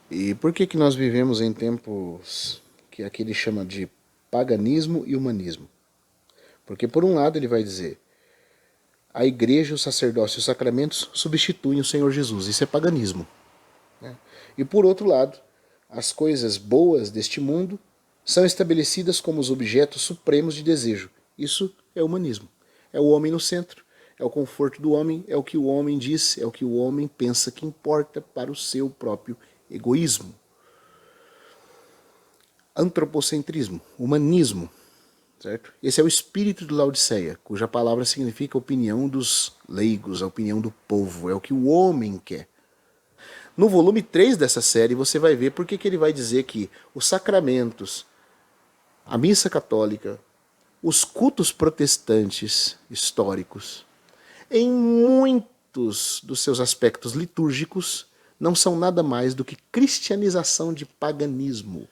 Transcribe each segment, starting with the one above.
E por que que nós vivemos em tempos que aqui ele chama de paganismo e humanismo? Porque por um lado ele vai dizer, a igreja, o sacerdócio e os sacramentos substituem o Senhor Jesus. Isso é paganismo. E por outro lado, as coisas boas deste mundo são estabelecidas como os objetos supremos de desejo. Isso é humanismo. É o homem no centro, é o conforto do homem, é o que o homem diz, é o que o homem pensa que importa para o seu próprio egoísmo. Antropocentrismo, humanismo, certo? Esse é o espírito de Laodiceia, cuja palavra significa opinião dos leigos, a opinião do povo, é o que o homem quer. No volume 3 dessa série você vai ver porque que ele vai dizer que os sacramentos, a missa católica, os cultos protestantes históricos, em muitos dos seus aspectos litúrgicos, não são nada mais do que cristianização de paganismo,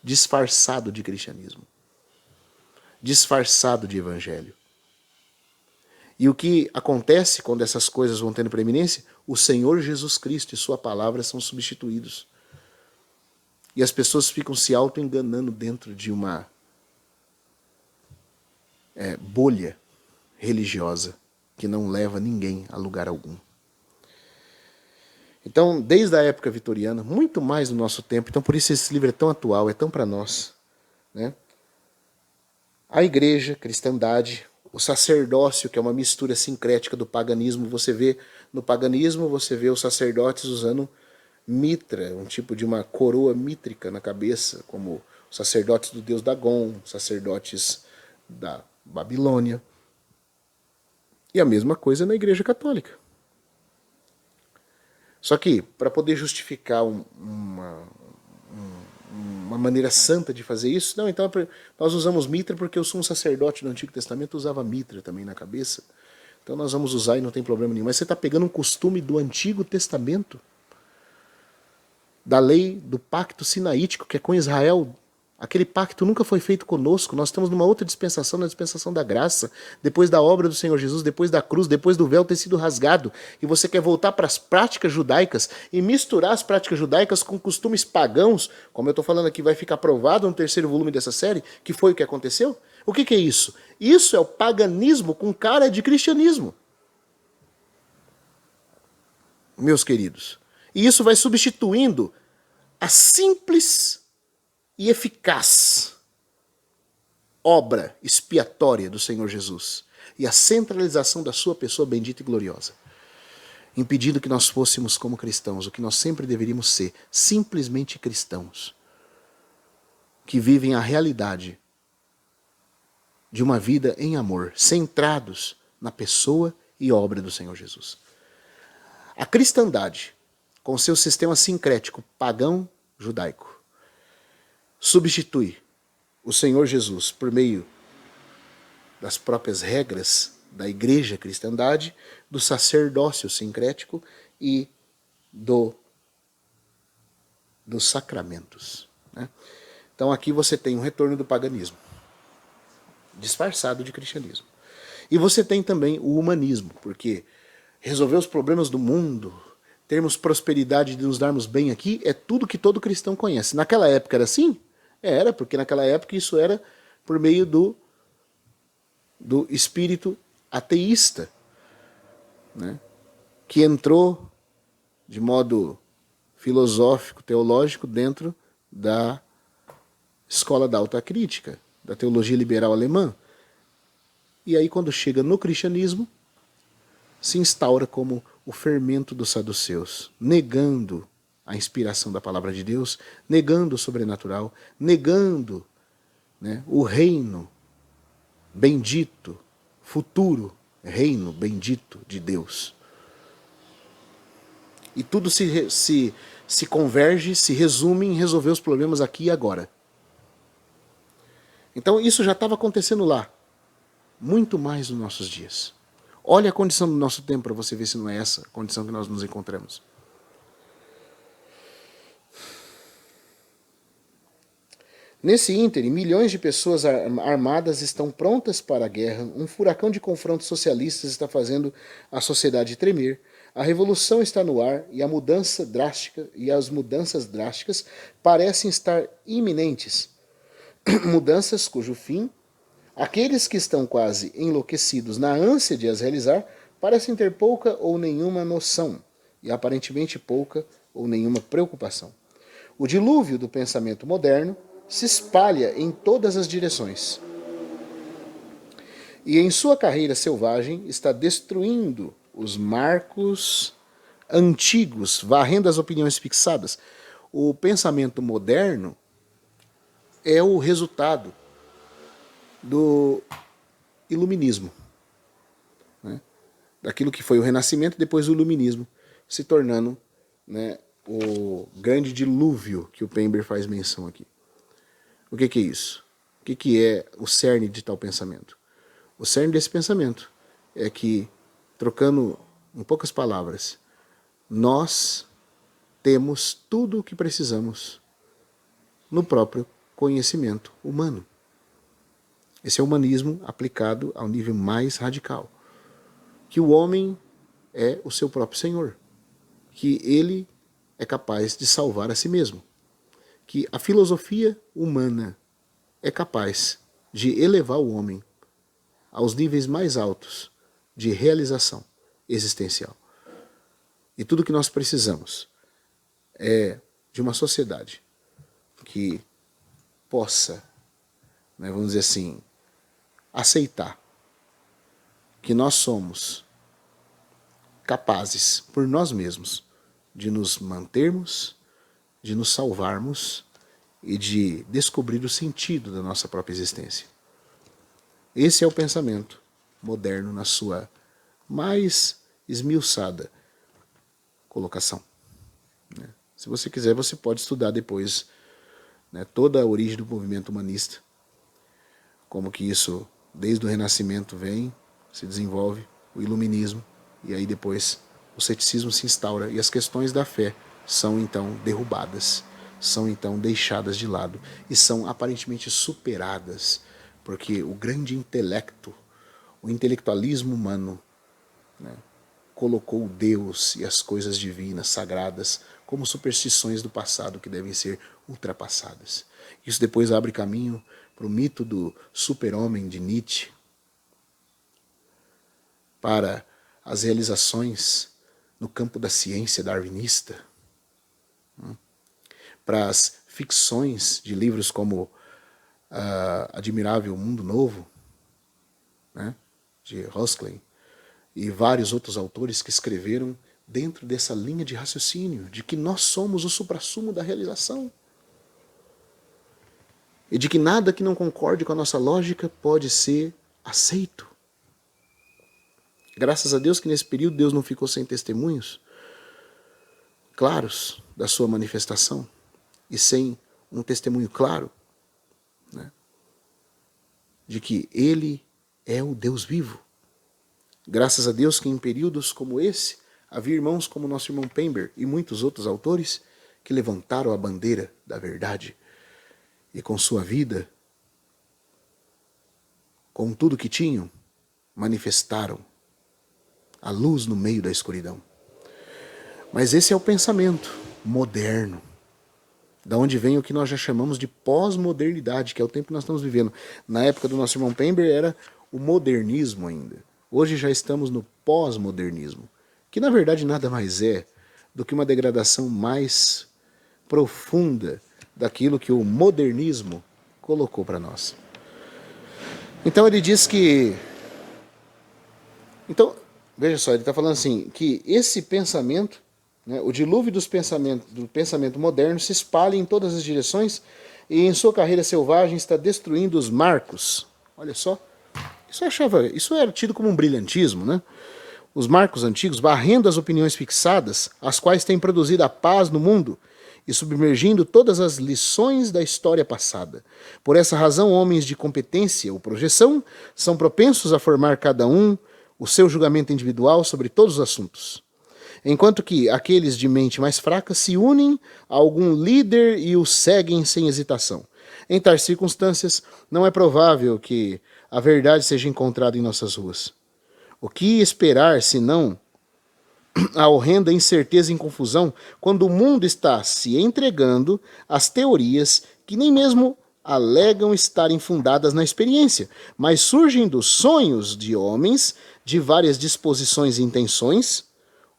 disfarçado de cristianismo, disfarçado de evangelho. E o que acontece quando essas coisas vão tendo preeminência? O Senhor Jesus Cristo e sua palavra são substituídos. E as pessoas ficam se auto-enganando dentro de uma bolha religiosa que não leva ninguém a lugar algum. Então, desde a época vitoriana, muito mais no nosso tempo, então por isso esse livro é tão atual, é tão para nós, né? A igreja, a cristandade, o sacerdócio, que é uma mistura sincrética do paganismo, você vê no paganismo, você vê os sacerdotes usando mitra, um tipo de uma coroa mítrica na cabeça, como os sacerdotes do deus Dagon, sacerdotes da Babilônia. E a mesma coisa na igreja católica. Só que, para poder justificar uma maneira santa de fazer isso, não, então nós usamos mitra porque eu sou um sacerdote do Antigo Testamento, usava mitra também na cabeça. Então nós vamos usar e não tem problema nenhum. Mas você está pegando um costume do Antigo Testamento, da lei do pacto sinaítico, que é com Israel. Aquele pacto nunca foi feito conosco. Nós estamos numa outra dispensação, na dispensação da graça. Depois da obra do Senhor Jesus, depois da cruz, depois do véu ter sido rasgado. E você quer voltar para as práticas judaicas e misturar as práticas judaicas com costumes pagãos, como eu estou falando aqui, vai ficar provado no terceiro volume dessa série, que foi o que aconteceu? O que é isso? Isso é o paganismo com cara de cristianismo. Meus queridos. E isso vai substituindo a simples e eficaz obra expiatória do Senhor Jesus e a centralização da sua pessoa bendita e gloriosa, impedindo que nós fôssemos como cristãos, o que nós sempre deveríamos ser, simplesmente cristãos, que vivem a realidade de uma vida em amor, centrados na pessoa e obra do Senhor Jesus. A cristandade, com seu sistema sincrético pagão judaico, substitui o Senhor Jesus por meio das próprias regras da igreja cristandade, do sacerdócio sincrético e dos sacramentos. Né? Então aqui você tem um retorno do paganismo, disfarçado de cristianismo. E você tem também o humanismo, porque resolver os problemas do mundo, termos prosperidade de nos darmos bem aqui, é tudo que todo cristão conhece. Naquela época era assim? Era, porque naquela época isso era por meio do espírito ateísta, né? Que entrou de modo filosófico, teológico, dentro da escola da alta crítica, da teologia liberal alemã. E aí quando chega no cristianismo, se instaura como o fermento dos saduceus, negando a inspiração da palavra de Deus, negando o sobrenatural, negando, né, o reino bendito, futuro reino bendito de Deus. E tudo se converge, se resume em resolver os problemas aqui e agora. Então isso já estava acontecendo lá, muito mais nos nossos dias. Olha a condição do nosso tempo para você ver se não é essa a condição que nós nos encontramos. Nesse ínterim, milhões de pessoas armadas estão prontas para a guerra, um furacão de confrontos socialistas está fazendo a sociedade tremer, A revolução está no ar e a mudança drástica e as mudanças drásticas parecem estar iminentes. Mudanças cujo fim, aqueles que estão quase enlouquecidos na ânsia de as realizar, parecem ter pouca ou nenhuma noção e aparentemente pouca ou nenhuma preocupação. O dilúvio do pensamento moderno se espalha em todas as direções. E em sua carreira selvagem está destruindo os marcos antigos, varrendo as opiniões fixadas. O pensamento moderno é o resultado do iluminismo, né? Daquilo que foi o Renascimento, depois o iluminismo, se tornando, né, o grande dilúvio que o Pember faz menção aqui. O que é isso? O que é o cerne de tal pensamento? O cerne desse pensamento é que, trocando em poucas palavras, nós temos tudo o que precisamos no próprio conhecimento humano. Esse é o humanismo aplicado ao nível mais radical. Que o homem é o seu próprio Senhor. Que ele é capaz de salvar a si mesmo. Que a filosofia humana é capaz de elevar o homem aos níveis mais altos de realização existencial. E tudo que nós precisamos é de uma sociedade que possa, né, vamos dizer assim, aceitar que nós somos capazes, por nós mesmos, de nos mantermos, de nos salvarmos e de descobrir o sentido da nossa própria existência. Esse é o pensamento moderno na sua mais esmiuçada colocação. Se você quiser, você pode estudar depois, né, toda a origem do movimento humanista, como que isso, desde o Renascimento, vem, se desenvolve, o iluminismo, e aí depois o ceticismo se instaura e as questões da fé são então derrubadas, são então deixadas de lado e são aparentemente superadas, porque o grande intelecto, o intelectualismo humano, né, colocou Deus e as coisas divinas, sagradas, como superstições do passado que devem ser ultrapassadas. Isso depois abre caminho para o mito do super-homem de Nietzsche, para as realizações no campo da ciência darwinista, para as ficções de livros como Admirável Mundo Novo, né, de Huxley, e vários outros autores que escreveram dentro dessa linha de raciocínio, de que nós somos o suprassumo da realização, e de que nada que não concorde com a nossa lógica pode ser aceito. Graças a Deus que nesse período Deus não ficou sem testemunhos claros da sua manifestação, e sem um testemunho claro, né, de que Ele é o Deus vivo. Graças a Deus que em períodos como esse, havia irmãos como nosso irmão Pember e muitos outros autores que levantaram a bandeira da verdade e com sua vida, com tudo que tinham, manifestaram a luz no meio da escuridão. Mas esse é o pensamento moderno, da onde vem o que nós já chamamos de pós-modernidade, que é o tempo que nós estamos vivendo. Na época do nosso irmão Pember era o modernismo ainda. Hoje já estamos no pós-modernismo, que na verdade nada mais é do que uma degradação mais profunda daquilo que o modernismo colocou para nós. Então ele diz que... Então, veja só, ele está falando assim, que esse pensamento, né, o dilúvio do pensamento moderno se espalha em todas as direções e em sua carreira selvagem está destruindo os marcos. Olha só. Isso era tido como um brilhantismo, né? Os marcos antigos varrendo as opiniões fixadas, as quais têm produzido a paz no mundo e submergindo todas as lições da história passada. Por essa razão, homens de competência ou projeção são propensos a formar cada um o seu julgamento individual sobre todos os assuntos. Enquanto que aqueles de mente mais fraca se unem a algum líder e o seguem sem hesitação. Em tais circunstâncias, não é provável que a verdade seja encontrada em nossas ruas. O que esperar, senão a horrenda incerteza e confusão quando o mundo está se entregando às teorias que nem mesmo alegam estarem fundadas na experiência, mas surgem dos sonhos de homens de várias disposições e intenções,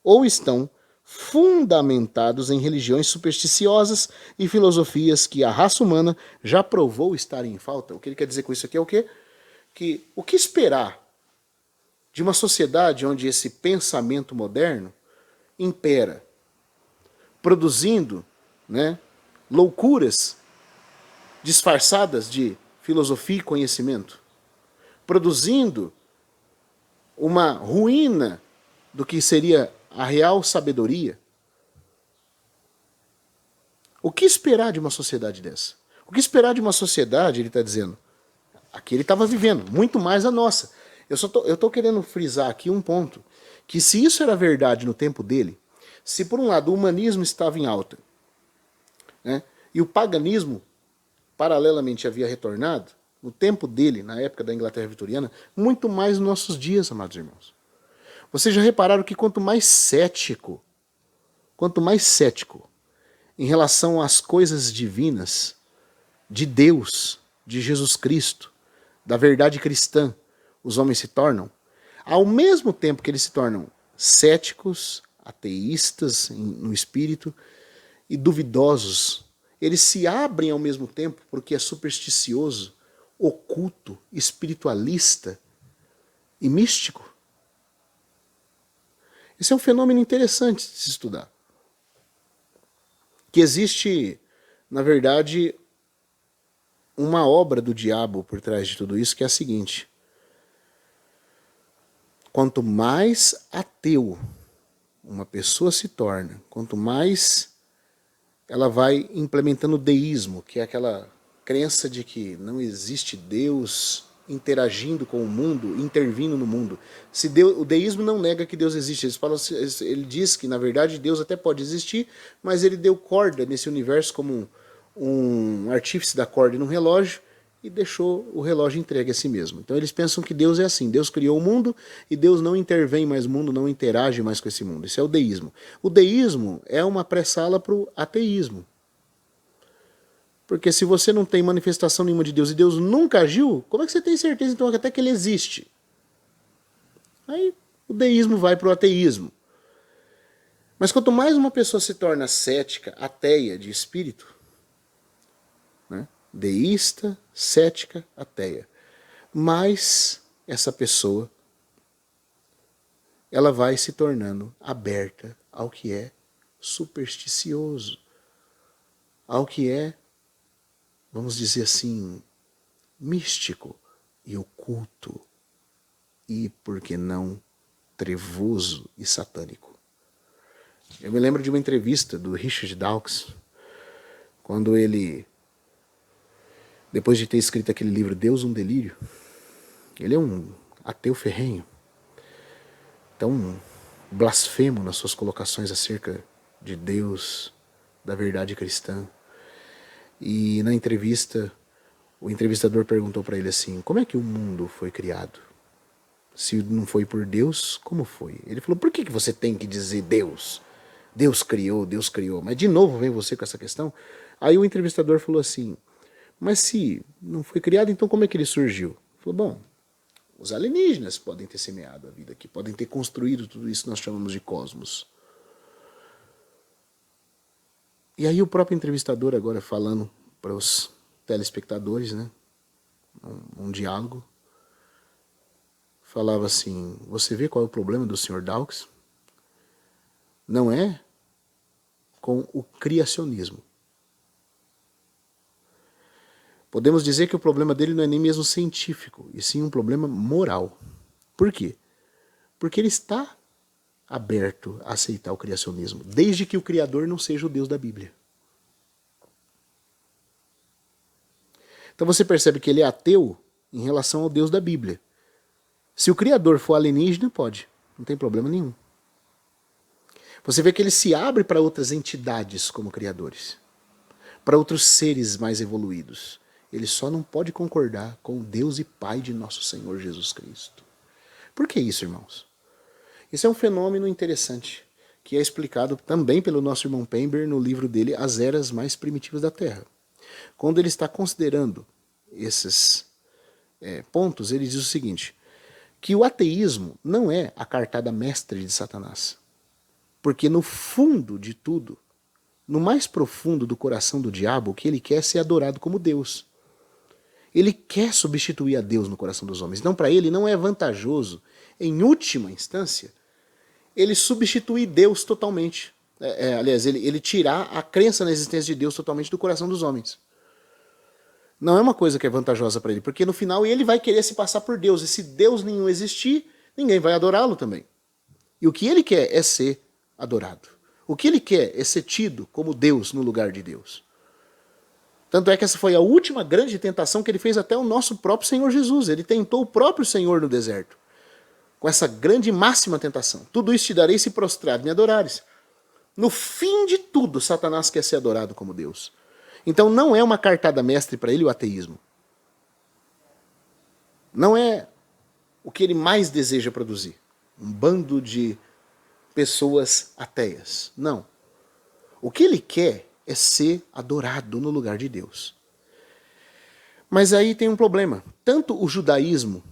ou estão fundamentados em religiões supersticiosas e filosofias que a raça humana já provou estarem em falta. O que ele quer dizer com isso aqui é o quê? Que o que esperar de uma sociedade onde esse pensamento moderno impera, produzindo, né, loucuras disfarçadas de filosofia e conhecimento, produzindo uma ruína do que seria a real sabedoria. O que esperar de uma sociedade dessa? O que esperar de uma sociedade, ele está dizendo, aqui ele estava vivendo, muito mais a nossa. Eu estou querendo frisar aqui um ponto, que se isso era verdade no tempo dele, se por um lado o humanismo estava em alta, né, e o paganismo paralelamente havia retornado, no tempo dele, na época da Inglaterra vitoriana, muito mais nos nossos dias, amados irmãos. Vocês já repararam que quanto mais cético em relação às coisas divinas, de Deus, de Jesus Cristo, da verdade cristã, os homens se tornam, ao mesmo tempo que eles se tornam céticos, ateístas no espírito e duvidosos, eles se abrem ao mesmo tempo porque é supersticioso, oculto, espiritualista e místico. Esse é um fenômeno interessante de se estudar. Que existe, na verdade, uma obra do diabo por trás de tudo isso, que é a seguinte: quanto mais ateu uma pessoa se torna, quanto mais ela vai implementando o deísmo, que é aquela crença de que não existe Deus interagindo com o mundo, intervindo no mundo. Se Deus, o deísmo não nega que Deus existe. Ele diz que, na verdade, Deus até pode existir, mas ele deu corda nesse universo como um artífice da corda num relógio e deixou o relógio entregue a si mesmo. Então eles pensam que Deus é assim. Deus criou o mundo e Deus não intervém mais no mundo, não interage mais com esse mundo. Isso é o deísmo. O deísmo é uma pré-sala para o ateísmo. Porque se você não tem manifestação nenhuma de Deus e Deus nunca agiu, como é que você tem certeza então até que ele existe? Aí o deísmo vai para o ateísmo. Mas quanto mais uma pessoa se torna cética, ateia de espírito, né? Deísta, cética, ateia, mais essa pessoa ela vai se tornando aberta ao que é supersticioso, ao que é, vamos dizer assim, místico e oculto e, por que não, trevoso e satânico. Eu me lembro de uma entrevista do Richard Dawkins, quando ele, depois de ter escrito aquele livro Deus, um Delírio, ele é um ateu ferrenho, tão blasfemo nas suas colocações acerca de Deus, da verdade cristã. E na entrevista, o entrevistador perguntou para ele assim: como é que o mundo foi criado? Se não foi por Deus, como foi? Ele falou: por que você tem que dizer Deus? Deus criou, Deus criou. Mas de novo vem você com essa questão. Aí o entrevistador falou assim: mas se não foi criado, então como é que ele surgiu? Ele falou: bom, os alienígenas podem ter semeado a vida aqui, podem ter construído tudo isso que nós chamamos de cosmos. E aí o próprio entrevistador agora falando para os telespectadores, né, um diálogo, falava assim: você vê qual é o problema do Sr. Dawkins? Não é com o criacionismo. Podemos dizer que o problema dele não é nem mesmo científico, e sim um problema moral. Por quê? Porque ele está aberto a aceitar o criacionismo, desde que o Criador não seja o Deus da Bíblia. Então você percebe que ele é ateu em relação ao Deus da Bíblia. Se o Criador for alienígena, pode, não tem problema nenhum. Você vê que ele se abre para outras entidades como criadores, para outros seres mais evoluídos. Ele só não pode concordar com o Deus e Pai de nosso Senhor Jesus Cristo. Por que isso, irmãos? Isso é um fenômeno interessante. que é explicado também pelo nosso irmão Pember no livro dele, As Eras Mais Primitivas da Terra. Quando ele está considerando esses pontos, ele diz o seguinte, que o ateísmo não é a cartada mestre de Satanás. Porque no fundo de tudo, no mais profundo do coração do diabo, o que ele quer é ser adorado como Deus. Ele quer substituir a Deus no coração dos homens. Então, para ele, não é vantajoso, em última instância, ele substituir Deus totalmente. Aliás, ele tirar a crença na existência de Deus totalmente do coração dos homens. Não é uma coisa que é vantajosa para ele, porque no final ele vai querer se passar por Deus, e se Deus nenhum existir, ninguém vai adorá-lo também. E o que ele quer é ser adorado. O que ele quer é ser tido como Deus no lugar de Deus. Tanto é que essa foi a última grande tentação que ele fez até o nosso próprio Senhor Jesus. Ele tentou o próprio Senhor no deserto, com essa grande e máxima tentação. Tudo isso te darei se prostrado me adorares. No fim de tudo, Satanás quer ser adorado como Deus. Então não é uma cartada mestre para ele o ateísmo. Não é o que ele mais deseja produzir. Um bando de pessoas ateias. Não. O que ele quer é ser adorado no lugar de Deus. Mas aí tem um problema. Tanto o judaísmo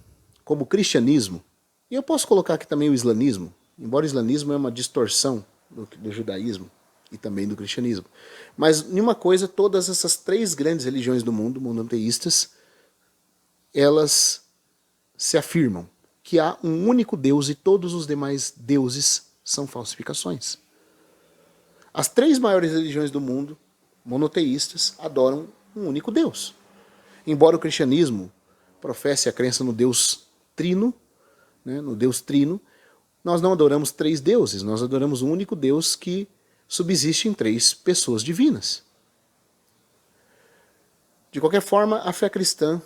como o cristianismo, e eu posso colocar aqui também o islamismo, embora o islamismo é uma distorção do judaísmo e também do cristianismo. Mas, em uma coisa, todas essas três grandes religiões do mundo, monoteístas, elas se afirmam que há um único Deus e todos os demais deuses são falsificações. As três maiores religiões do mundo, monoteístas, adoram um único Deus. Embora o cristianismo professe a crença no Deus trino, no Deus trino, nós não adoramos três deuses, nós adoramos um único Deus que subsiste em três pessoas divinas. De qualquer forma, a fé cristã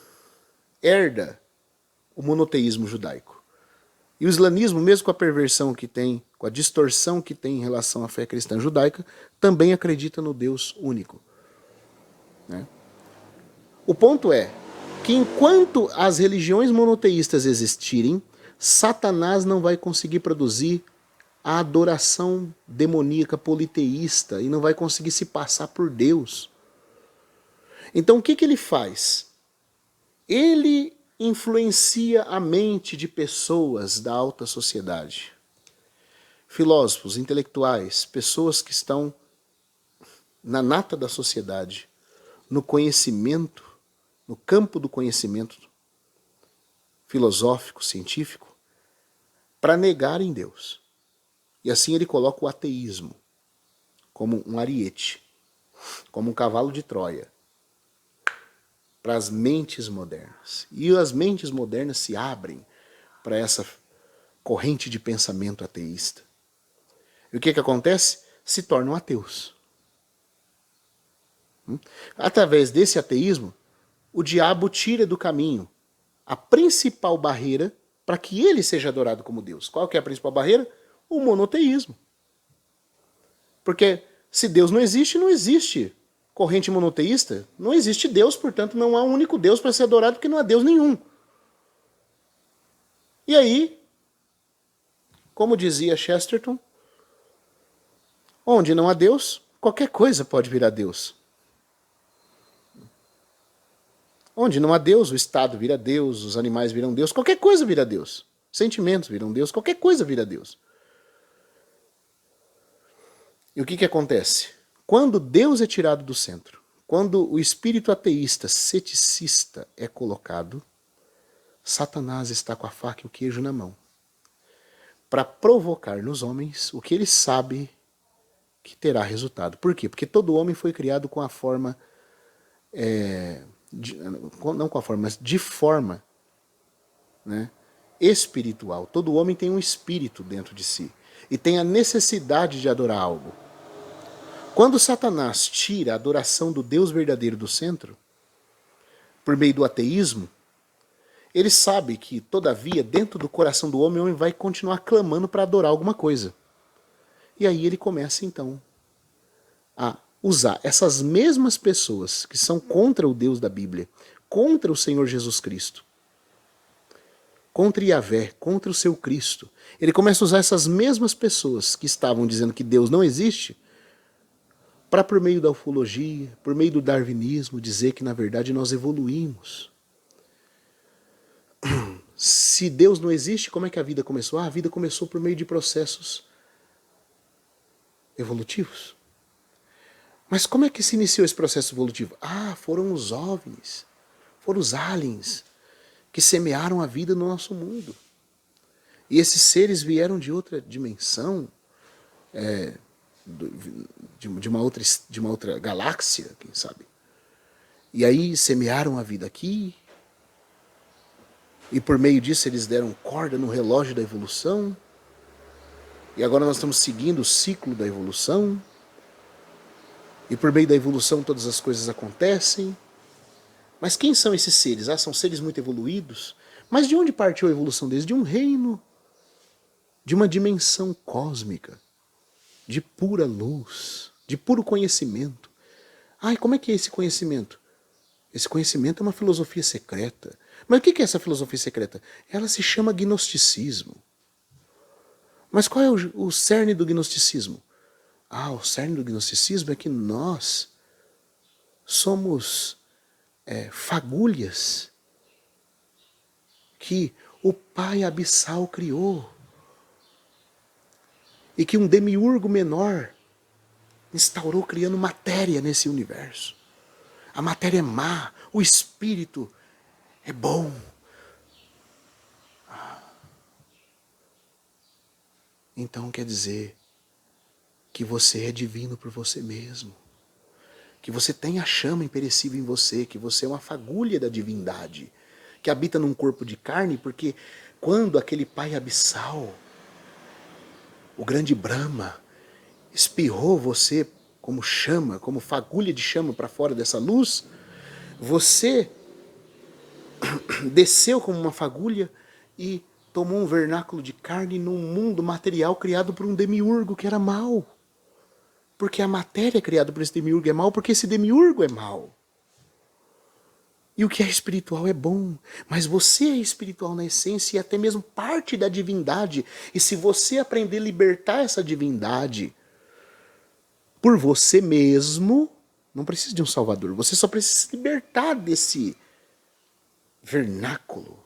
herda o monoteísmo judaico. E o islamismo, mesmo com a perversão que tem, com a distorção que tem em relação à fé cristã judaica, também acredita no Deus único. O ponto é que enquanto as religiões monoteístas existirem, Satanás não vai conseguir produzir a adoração demoníaca politeísta e não vai conseguir se passar por Deus. Então o que ele faz? Ele influencia a mente de pessoas da alta sociedade. Filósofos, intelectuais, pessoas que estão na nata da sociedade, no conhecimento, no campo do conhecimento filosófico, científico, para negarem Deus. E assim ele coloca o ateísmo como um ariete, como um cavalo de Troia, para as mentes modernas. E as mentes modernas se abrem para essa corrente de pensamento ateísta. E o que acontece? Se tornam ateus. Através desse ateísmo, o diabo tira do caminho a principal barreira para que ele seja adorado como Deus. Qual que é a principal barreira? O monoteísmo. Porque se Deus não existe corrente monoteísta, não existe Deus, portanto não há um único Deus para ser adorado, porque não há Deus nenhum. E aí, como dizia Chesterton, onde não há Deus, qualquer coisa pode virar Deus. Onde não há Deus, o Estado vira Deus, os animais viram Deus, qualquer coisa vira Deus. Sentimentos viram Deus, qualquer coisa vira Deus. E o que acontece? Quando Deus é tirado do centro, quando o espírito ateísta, ceticista é colocado, Satanás está com a faca e o queijo na mão, para provocar nos homens o que ele sabe que terá resultado. Por quê? Porque todo homem foi criado com a forma, não com a forma, mas de forma, espiritual. Todo homem tem um espírito dentro de si e tem a necessidade de adorar algo. Quando Satanás tira a adoração do Deus verdadeiro do centro, por meio do ateísmo, ele sabe que, todavia, dentro do coração do homem, o homem vai continuar clamando para adorar alguma coisa. E aí ele começa, então, a usar essas mesmas pessoas que são contra o Deus da Bíblia, contra o Senhor Jesus Cristo, contra Yahvé, contra o seu Cristo. Ele começa a usar essas mesmas pessoas que estavam dizendo que Deus não existe, para, por meio da ufologia, por meio do darwinismo, dizer que na verdade nós evoluímos. Se Deus não existe, como é que a vida começou? A vida começou por meio de processos evolutivos. Mas como é que se iniciou esse processo evolutivo? Foram os OVNIs, foram os aliens que semearam a vida no nosso mundo. E esses seres vieram de outra dimensão, de uma outra galáxia, quem sabe. E aí semearam a vida aqui, e por meio disso eles deram corda no relógio da evolução, e agora nós estamos seguindo o ciclo da evolução, e por meio da evolução todas as coisas acontecem. Mas quem são esses seres? São seres muito evoluídos? Mas de onde partiu a evolução deles? De um reino, de uma dimensão cósmica, de pura luz, de puro conhecimento. E como é que é esse conhecimento? Esse conhecimento é uma filosofia secreta. Mas o que é essa filosofia secreta? Ela se chama gnosticismo. Mas qual é o cerne do gnosticismo? O cerne do gnosticismo é que nós somos fagulhas que o Pai Abissal criou. E que um demiurgo menor instaurou criando matéria nesse universo. A matéria é má, o espírito é bom. Então quer dizer que você é divino por você mesmo. Que você tem a chama imperecível em você, que você é uma fagulha da divindade, que habita num corpo de carne, porque quando aquele Pai Abissal, o grande Brahma, espirrou você como chama, como fagulha de chama para fora dessa luz, você desceu como uma fagulha e tomou um vernáculo de carne num mundo material criado por um demiurgo que era mau. Porque a matéria criada por esse demiurgo é mau, porque esse demiurgo é mau. E o que é espiritual é bom, mas você é espiritual na essência e até mesmo parte da divindade. E se você aprender a libertar essa divindade por você mesmo, não precisa de um salvador, você só precisa se libertar desse vernáculo,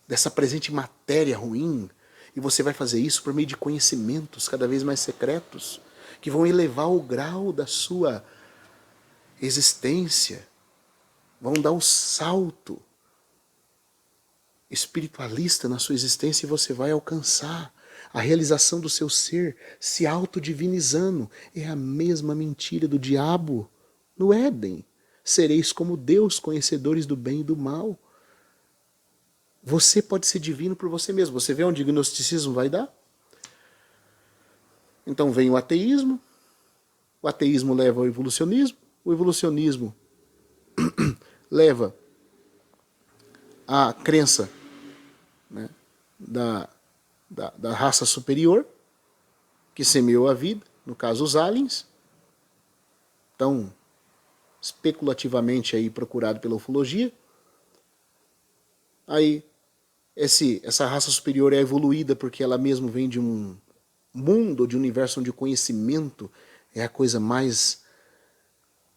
dessa presente matéria ruim. E você vai fazer isso por meio de conhecimentos cada vez mais secretos, que vão elevar o grau da sua existência, vão dar um salto espiritualista na sua existência e você vai alcançar a realização do seu ser, se autodivinizando. É a mesma mentira do diabo no Éden. Sereis como Deus, conhecedores do bem e do mal. Você pode ser divino por você mesmo. Você vê onde o gnosticismo vai dar? Então vem o ateísmo leva ao evolucionismo, o evolucionismo leva à crença, né, da raça superior, que semeou a vida, no caso os aliens, tão especulativamente aí procurado pela ufologia. Aí essa raça superior é evoluída porque ela mesmo vem de um mundo, de um universo onde o conhecimento é a coisa mais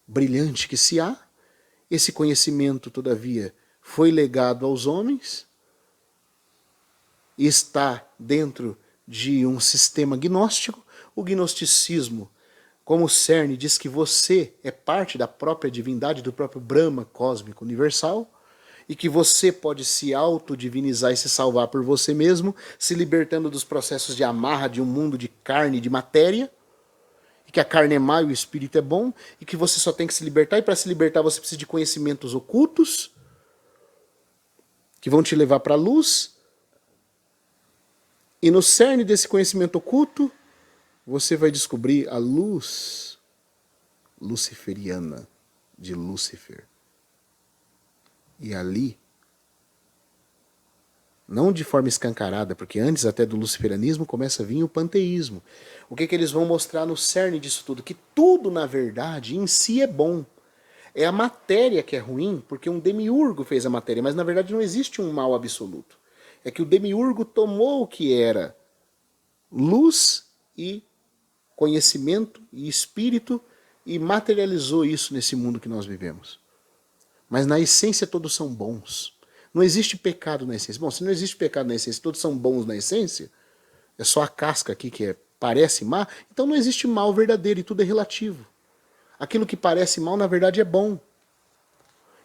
brilhante que se há. Esse conhecimento, todavia, foi legado aos homens e está dentro de um sistema gnóstico. O gnosticismo, como cerne, diz que você é parte da própria divindade, do próprio Brahma cósmico universal, e que você pode se autodivinizar e se salvar por você mesmo, se libertando dos processos de amarra de um mundo de carne e de matéria, e que a carne é má e o espírito é bom, e que você só tem que se libertar, e para se libertar você precisa de conhecimentos ocultos, que vão te levar para a luz, e no cerne desse conhecimento oculto, você vai descobrir a luz luciferiana de Lúcifer. E ali, não de forma escancarada, porque antes até do luciferianismo começa a vir o panteísmo. O que eles vão mostrar no cerne disso tudo? Que tudo, na verdade, em si é bom. É a matéria que é ruim, porque um demiurgo fez a matéria, mas na verdade não existe um mal absoluto. É que o demiurgo tomou o que era luz e conhecimento e espírito e materializou isso nesse mundo que nós vivemos. Mas na essência todos são bons. Não existe pecado na essência. Bom, se não existe pecado na essência, todos são bons na essência, é só a casca aqui que parece má, então não existe mal verdadeiro e tudo é relativo. Aquilo que parece mal, na verdade, é bom.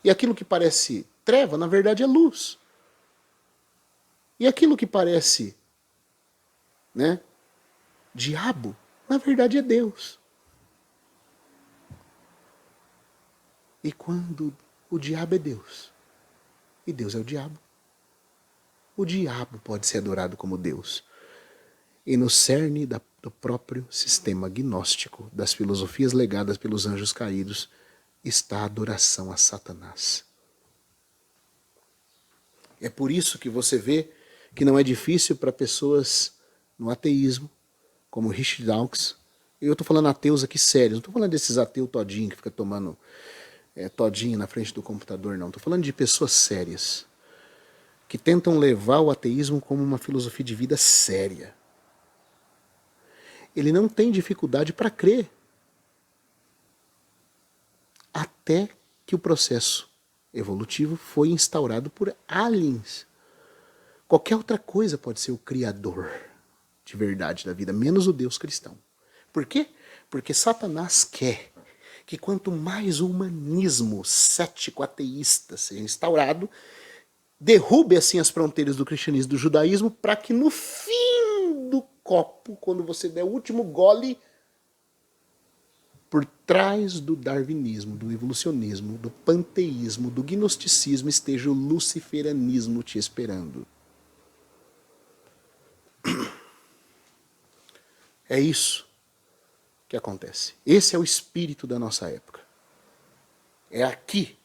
E aquilo que parece treva, na verdade, é luz. E aquilo que parece, né, diabo, na verdade é Deus. E quando o diabo é Deus, e Deus é o diabo pode ser adorado como Deus. E no cerne do próprio sistema gnóstico, das filosofias legadas pelos anjos caídos, está a adoração a Satanás. É por isso que você vê que não é difícil para pessoas no ateísmo, como Richard Dawkins. Eu estou falando ateus aqui sérios, não estou falando desses ateus todinho que fica tomando todinho na frente do computador, não. Estou falando de pessoas sérias, que tentam levar o ateísmo como uma filosofia de vida séria. Ele não tem dificuldade para crer. Até que o processo evolutivo foi instaurado por aliens. Qualquer outra coisa pode ser o criador de verdade da vida, menos o Deus cristão. Por quê? Porque Satanás quer que quanto mais o humanismo cético ateísta seja instaurado, derrube assim as fronteiras do cristianismo e do judaísmo, para que no fim do copo, quando você der o último gole, por trás do darwinismo, do evolucionismo, do panteísmo, do gnosticismo, esteja o luciferanismo te esperando. É isso que acontece. Esse é o espírito da nossa época. É aqui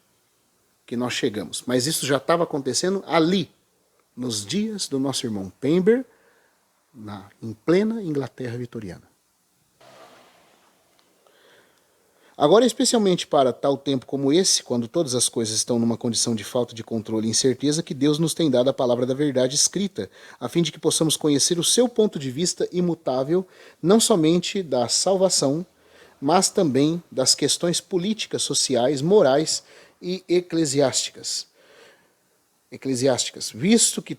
que nós chegamos. Mas isso já estava acontecendo ali, nos dias do nosso irmão Pember, em plena Inglaterra vitoriana. Agora, especialmente para tal tempo como esse, quando todas as coisas estão numa condição de falta de controle e incerteza, que Deus nos tem dado a palavra da verdade escrita, a fim de que possamos conhecer o seu ponto de vista imutável, não somente da salvação, mas também das questões políticas, sociais, morais e eclesiásticas. Visto que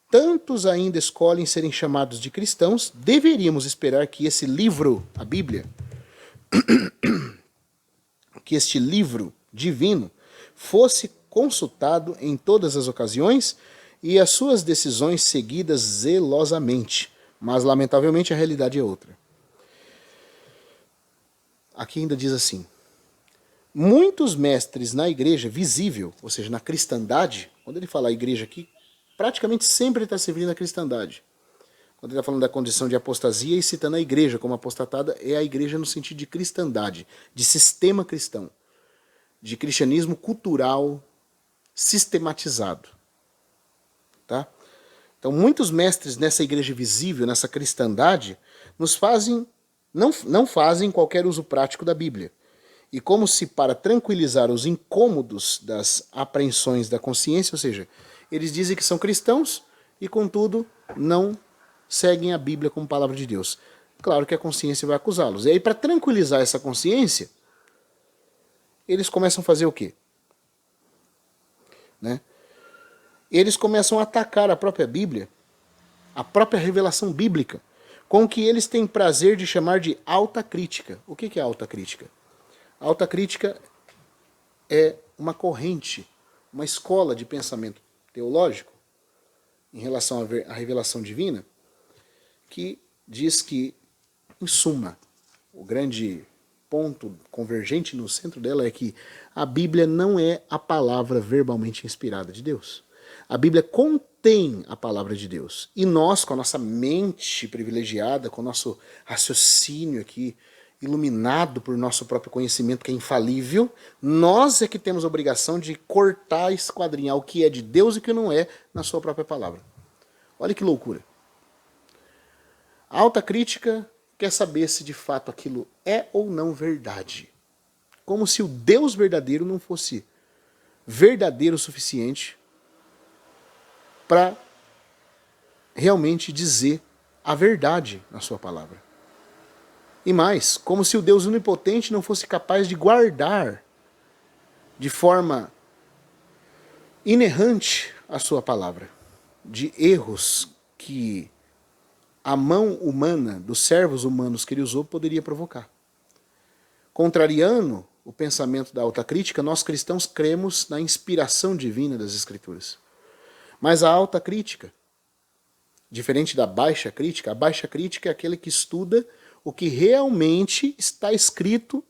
tantos ainda escolhem serem chamados de cristãos, deveríamos esperar que esse livro, a Bíblia, que este livro divino fosse consultado em todas as ocasiões e as suas decisões seguidas zelosamente. Mas, lamentavelmente, a realidade é outra. Aqui ainda diz assim: muitos mestres na igreja visível, ou seja, na cristandade, quando ele fala igreja aqui, praticamente sempre ele está se referindo à cristandade. Quando ele está falando da condição de apostasia e citando a igreja como apostatada, é a igreja no sentido de cristandade, de sistema cristão, de cristianismo cultural sistematizado. Tá? Então, muitos mestres nessa igreja visível, nessa cristandade, não fazem qualquer uso prático da Bíblia. E como se para tranquilizar os incômodos das apreensões da consciência, ou seja, eles dizem que são cristãos e, contudo, não seguem a Bíblia como palavra de Deus. Claro que a consciência vai acusá-los. E aí, para tranquilizar essa consciência, eles começam a fazer o quê? Né? Eles começam a atacar a própria Bíblia, a própria revelação bíblica, com o que eles têm prazer de chamar de alta crítica. O que é alta crítica? A alta crítica é uma corrente, uma escola de pensamento teológico em relação à revelação divina, que diz que, em suma, o grande ponto convergente no centro dela é que a Bíblia não é a palavra verbalmente inspirada de Deus. A Bíblia contém a palavra de Deus. E nós, com a nossa mente privilegiada, com o nosso raciocínio aqui, iluminado por nosso próprio conhecimento que é infalível, nós é que temos a obrigação de cortar, esquadrinhar o que é de Deus e o que não é na sua própria palavra. Olha que loucura. A alta crítica quer saber se de fato aquilo é ou não verdade. Como se o Deus verdadeiro não fosse verdadeiro o suficiente para realmente dizer a verdade na sua palavra. E mais, como se o Deus onipotente não fosse capaz de guardar de forma inerrante a sua palavra, de erros que a mão humana, dos servos humanos que ele usou, poderia provocar. Contrariando o pensamento da autocrítica, nós cristãos cremos na inspiração divina das Escrituras. Mas a autocrítica, diferente da baixa crítica, a baixa crítica é aquele que estuda o que realmente está escrito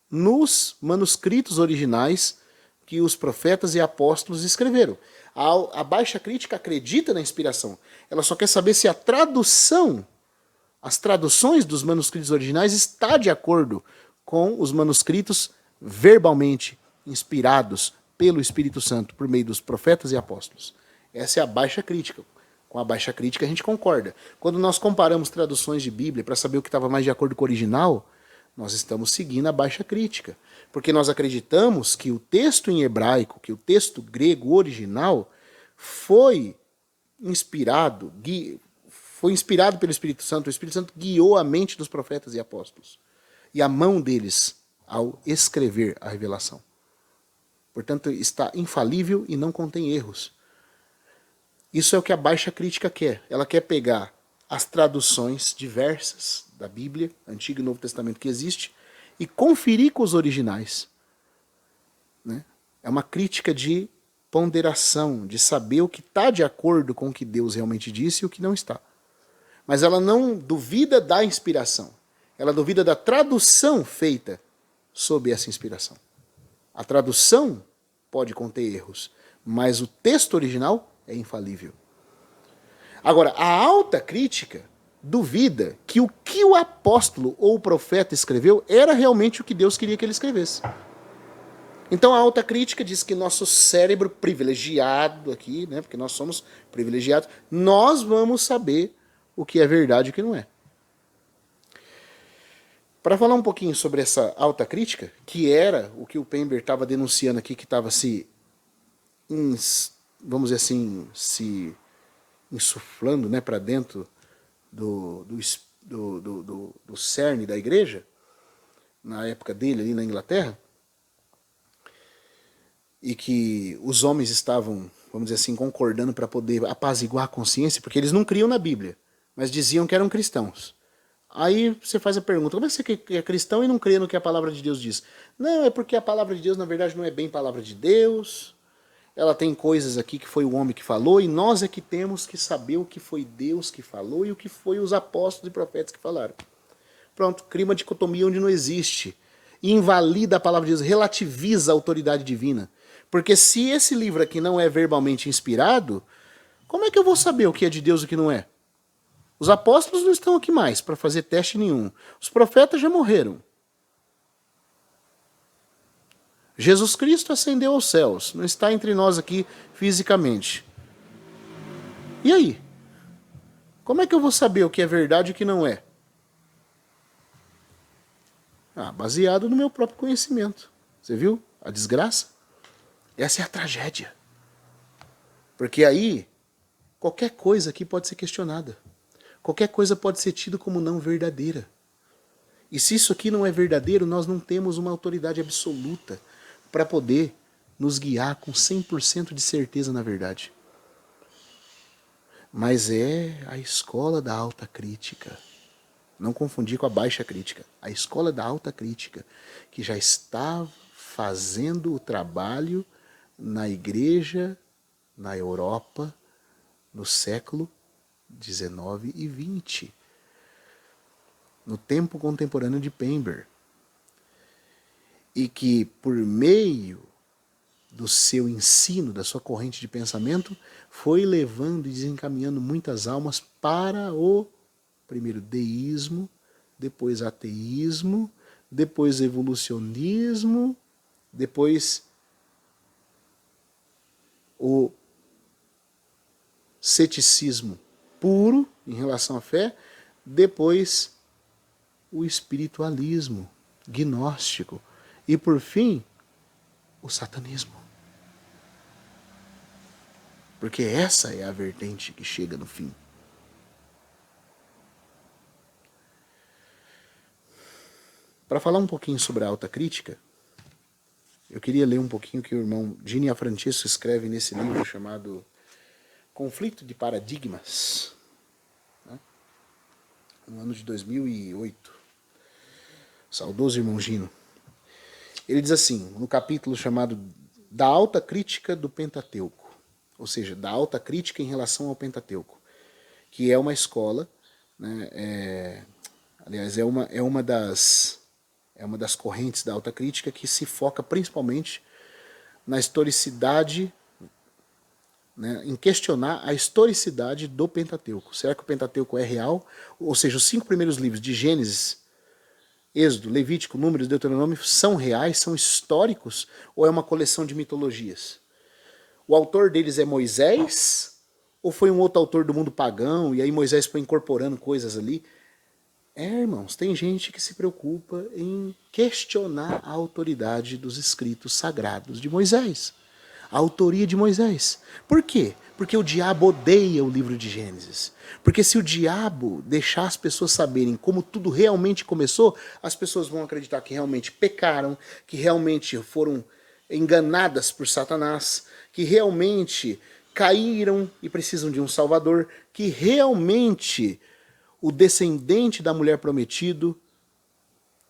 nos manuscritos originais que os profetas e apóstolos escreveram. A baixa crítica acredita na inspiração. Ela só quer saber se a tradução, as traduções dos manuscritos originais está de acordo com os manuscritos verbalmente inspirados pelo Espírito Santo por meio dos profetas e apóstolos. Essa é a baixa crítica. Com a baixa crítica a gente concorda. Quando nós comparamos traduções de Bíblia para saber o que estava mais de acordo com o original, nós estamos seguindo a baixa crítica. Porque nós acreditamos que o texto em hebraico, que o texto grego original, foi inspirado pelo Espírito Santo. O Espírito Santo guiou a mente dos profetas e apóstolos. E a mão deles ao escrever a revelação. Portanto, está infalível e não contém erros. Isso é o que a baixa crítica quer. Ela quer pegar as traduções diversas da Bíblia, Antigo e Novo Testamento que existe, e conferir com os originais. Né? É uma crítica de ponderação, de saber o que está de acordo com o que Deus realmente disse e o que não está. Mas ela não duvida da inspiração. Ela duvida da tradução feita sob essa inspiração. A tradução pode conter erros, mas o texto original é infalível. Agora, a alta crítica duvida que o apóstolo ou o profeta escreveu era realmente o que Deus queria que ele escrevesse. Então a alta crítica diz que nosso cérebro privilegiado aqui, né, porque nós somos privilegiados, nós vamos saber o que é verdade e o que não é. Para falar um pouquinho sobre essa alta crítica, que era o que o Pember estava denunciando aqui, que estava vamos dizer assim, se insuflando, né, para dentro do cerne da igreja, na época dele ali na Inglaterra, e que os homens estavam, vamos dizer assim, concordando para poder apaziguar a consciência, porque eles não criam na Bíblia, mas diziam que eram cristãos. Aí você faz a pergunta, como é que você é cristão e não crê no que a palavra de Deus diz? Não, é porque a palavra de Deus, na verdade, não é bem palavra de Deus. Ela tem coisas aqui que foi o homem que falou, e nós é que temos que saber o que foi Deus que falou e o que foi os apóstolos e profetas que falaram. Pronto, cria uma dicotomia onde não existe. E invalida a palavra de Deus, relativiza a autoridade divina. Porque se esse livro aqui não é verbalmente inspirado, como é que eu vou saber o que é de Deus e o que não é? Os apóstolos não estão aqui mais para fazer teste nenhum. Os profetas já morreram. Jesus Cristo ascendeu aos céus, não está entre nós aqui fisicamente. E aí? Como é que eu vou saber o que é verdade e o que não é? Baseado no meu próprio conhecimento. Você viu a desgraça? Essa é a tragédia. Porque aí, qualquer coisa aqui pode ser questionada. Qualquer coisa pode ser tida como não verdadeira. E se isso aqui não é verdadeiro, nós não temos uma autoridade absoluta para poder nos guiar com 100% de certeza na verdade. Mas é a escola da alta crítica. Não confundir com a baixa crítica. A escola da alta crítica, que já está fazendo o trabalho na igreja, na Europa, no século 19 e 20, no tempo contemporâneo de Pember, e que por meio do seu ensino, da sua corrente de pensamento, foi levando e desencaminhando muitas almas para o primeiro deísmo, depois ateísmo, depois evolucionismo, depois o ceticismo puro em relação à fé, depois o espiritualismo gnóstico e, por fim, o satanismo. Porque essa é a vertente que chega no fim. Para falar um pouquinho sobre a alta crítica, eu queria ler um pouquinho o que o irmão Gini Francisco escreve nesse livro chamado Conflito de Paradigmas, né? No ano de 2008. Saudoso irmão Gino. Ele diz assim, no capítulo chamado Da Alta Crítica do Pentateuco, ou seja, da alta crítica em relação ao Pentateuco, que é uma escola, né, aliás, é uma das correntes da alta crítica que se foca principalmente na historicidade, né, em questionar a historicidade do Pentateuco. Será que o Pentateuco é real? Ou seja, os 5 primeiros livros de Gênesis, Êxodo, Levítico, Números, Deuteronômio são reais, são históricos, ou é uma coleção de mitologias? O autor deles é Moisés, ou foi um outro autor do mundo pagão, e aí Moisés foi incorporando coisas ali? Irmãos, tem gente que se preocupa em questionar a autoridade dos escritos sagrados de Moisés. A autoria de Moisés. Por quê? Porque o diabo odeia o livro de Gênesis. Porque se o diabo deixar as pessoas saberem como tudo realmente começou, as pessoas vão acreditar que realmente pecaram, que realmente foram enganadas por Satanás, que realmente caíram e precisam de um salvador, que realmente o descendente da mulher prometido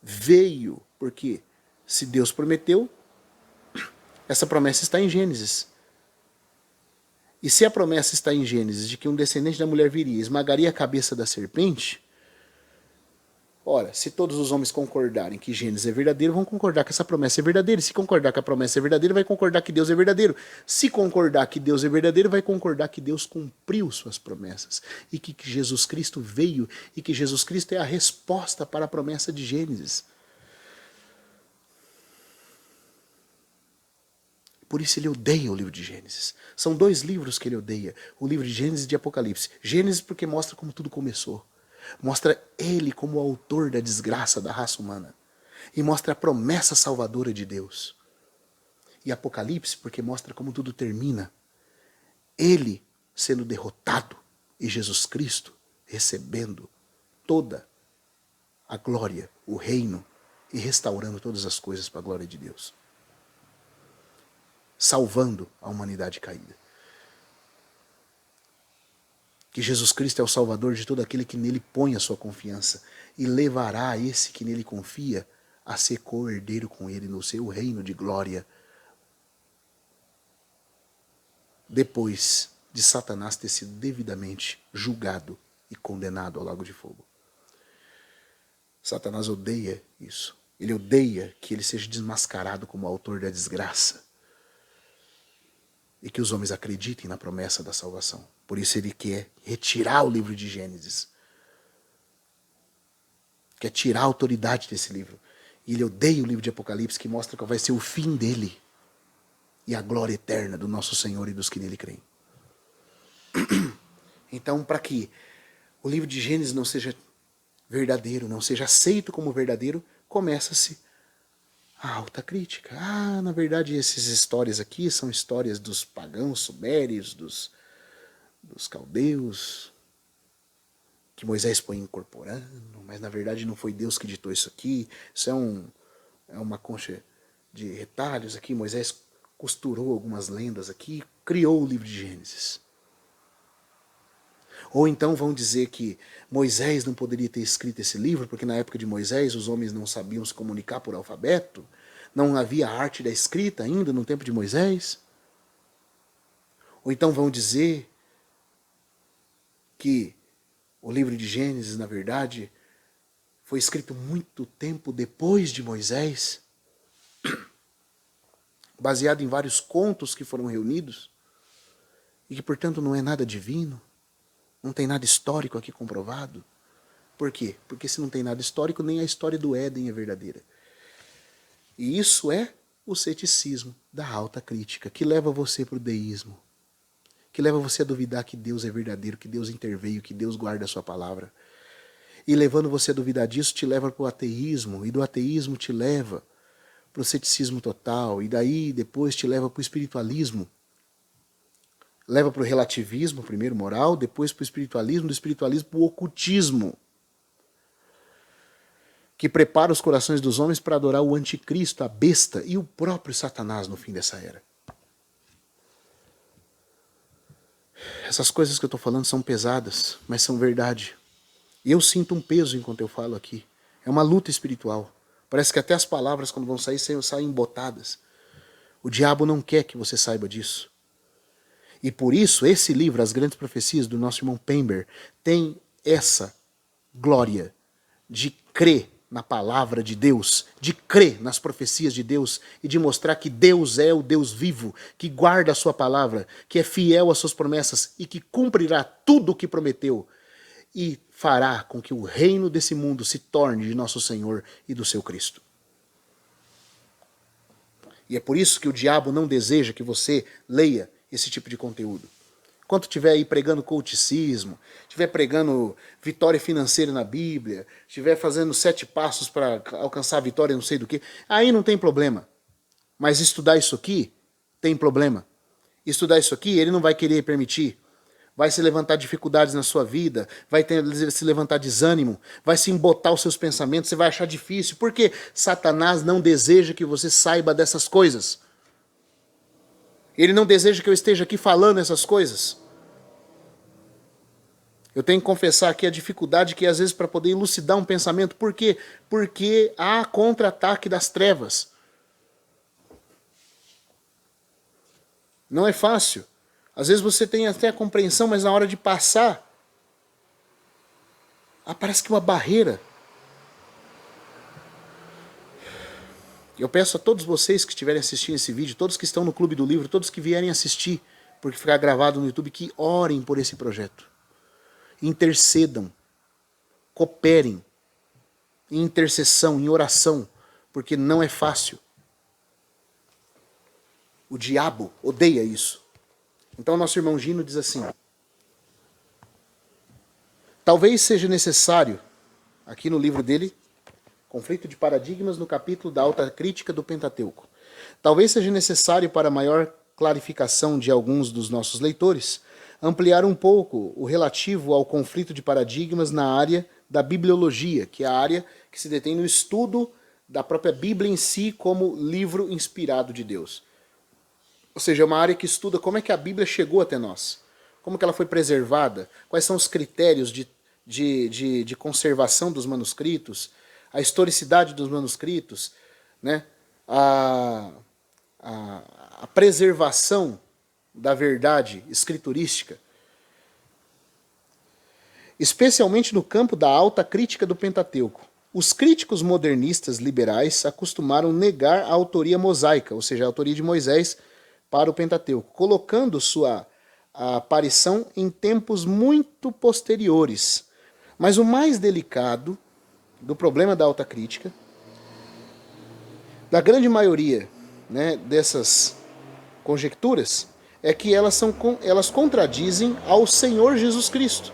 veio, porque se Deus prometeu, essa promessa está em Gênesis. E se a promessa está em Gênesis de que um descendente da mulher viria e esmagaria a cabeça da serpente, ora, se todos os homens concordarem que Gênesis é verdadeiro, vão concordar que essa promessa é verdadeira. Se concordar que a promessa é verdadeira, vai concordar que Deus é verdadeiro. Se concordar que Deus é verdadeiro, vai concordar que Deus cumpriu suas promessas. E que Jesus Cristo veio e que Jesus Cristo é a resposta para a promessa de Gênesis. Por isso ele odeia o livro de Gênesis. São 2 livros que ele odeia. O livro de Gênesis e de Apocalipse. Gênesis porque mostra como tudo começou. Mostra ele como o autor da desgraça da raça humana. E mostra a promessa salvadora de Deus. E Apocalipse porque mostra como tudo termina. Ele sendo derrotado e Jesus Cristo recebendo toda a glória, o reino e restaurando todas as coisas para a glória de Deus. Salvando a humanidade caída. Que Jesus Cristo é o Salvador de todo aquele que nele põe a sua confiança e levará esse que nele confia a ser co-herdeiro com ele no seu reino de glória, depois de Satanás ter sido devidamente julgado e condenado ao lago de fogo. Satanás odeia isso. Ele odeia que ele seja desmascarado como autor da desgraça. E que os homens acreditem na promessa da salvação. Por isso ele quer retirar o livro de Gênesis. Quer tirar a autoridade desse livro. E ele odeia o livro de Apocalipse, que mostra qual vai ser o fim dele. E a glória eterna do nosso Senhor e dos que nele creem. Então, para que o livro de Gênesis não seja verdadeiro, não seja aceito como verdadeiro, começa-se a alta crítica. Na verdade, essas histórias aqui são histórias dos pagãos sumérios, dos caldeus, que Moisés foi incorporando, mas na verdade não foi Deus que ditou isso aqui. Isso é uma concha de retalhos aqui. Moisés costurou algumas lendas aqui, criou o livro de Gênesis. Ou então vão dizer que Moisés não poderia ter escrito esse livro, porque na época de Moisés os homens não sabiam se comunicar por alfabeto, não havia a arte da escrita ainda no tempo de Moisés. Ou então vão dizer que o livro de Gênesis, na verdade, foi escrito muito tempo depois de Moisés, baseado em vários contos que foram reunidos, e que, portanto, não é nada divino. Não tem nada histórico aqui comprovado. Por quê? Porque se não tem nada histórico, nem a história do Éden é verdadeira. E isso é o ceticismo da alta crítica, que leva você para o deísmo, que leva você a duvidar que Deus é verdadeiro, que Deus interveio, que Deus guarda a sua palavra. E levando você a duvidar disso, te leva para o ateísmo, e do ateísmo te leva para o ceticismo total, e daí depois te leva para o espiritualismo. Leva para o relativismo, primeiro moral, depois para o espiritualismo, do espiritualismo para o ocultismo. que prepara os corações dos homens para adorar o anticristo, a besta e o próprio Satanás no fim dessa era. Essas coisas que eu estou falando são pesadas, mas são verdade. E eu sinto um peso enquanto eu falo aqui. É uma luta espiritual. Parece que até as palavras, quando vão sair, saem embotadas. O diabo não quer que você saiba disso. E por isso, esse livro, As Grandes Profecias, do nosso irmão Pember, tem essa glória de crer na palavra de Deus, de crer nas profecias de Deus e de mostrar que Deus é o Deus vivo, que guarda a sua palavra, que é fiel às suas promessas e que cumprirá tudo o que prometeu e fará com que o reino desse mundo se torne de nosso Senhor e do seu Cristo. E é por isso que o diabo não deseja que você leia esse tipo de conteúdo. Enquanto estiver aí pregando coachcismo, estiver pregando vitória financeira na Bíblia, estiver fazendo 7 passos para alcançar a vitória não sei do que, aí não tem problema. Mas estudar isso aqui tem problema. Estudar isso aqui ele não vai querer permitir. Vai se levantar dificuldades na sua vida, vai se levantar desânimo, vai se embotar os seus pensamentos, você vai achar difícil. Porque Satanás não deseja que você saiba dessas coisas. Ele não deseja que eu esteja aqui falando essas coisas. Eu tenho que confessar aqui a dificuldade que às vezes para poder elucidar um pensamento. Por quê? Porque há contra-ataque das trevas. Não é fácil. Às vezes você tem até a compreensão, mas na hora de passar, parece que uma barreira. Eu peço a todos vocês que estiverem assistindo esse vídeo, todos que estão no Clube do Livro, todos que vierem assistir, porque ficar gravado no YouTube, que orem por esse projeto. Intercedam, cooperem em intercessão, em oração, porque não é fácil. O diabo odeia isso. Então nosso irmão Gino diz assim: talvez seja necessário, aqui no livro dele, Conflito de Paradigmas, no capítulo da Alta Crítica do Pentateuco, talvez seja necessário, para maior clarificação de alguns dos nossos leitores, ampliar um pouco o relativo ao conflito de paradigmas na área da bibliologia, que é a área que se detém no estudo da própria Bíblia em si como livro inspirado de Deus. Ou seja, é uma área que estuda como é que a Bíblia chegou até nós, como que ela foi preservada, quais são os critérios de conservação dos manuscritos, a historicidade dos manuscritos, né? a preservação da verdade escriturística, especialmente no campo da alta crítica do Pentateuco. Os críticos modernistas liberais acostumaram negar a autoria mosaica, ou seja, a autoria de Moisés para o Pentateuco, colocando sua aparição em tempos muito posteriores. Mas o mais delicado do problema da alta crítica, da grande maioria, né, dessas conjecturas, é que elas contradizem ao Senhor Jesus Cristo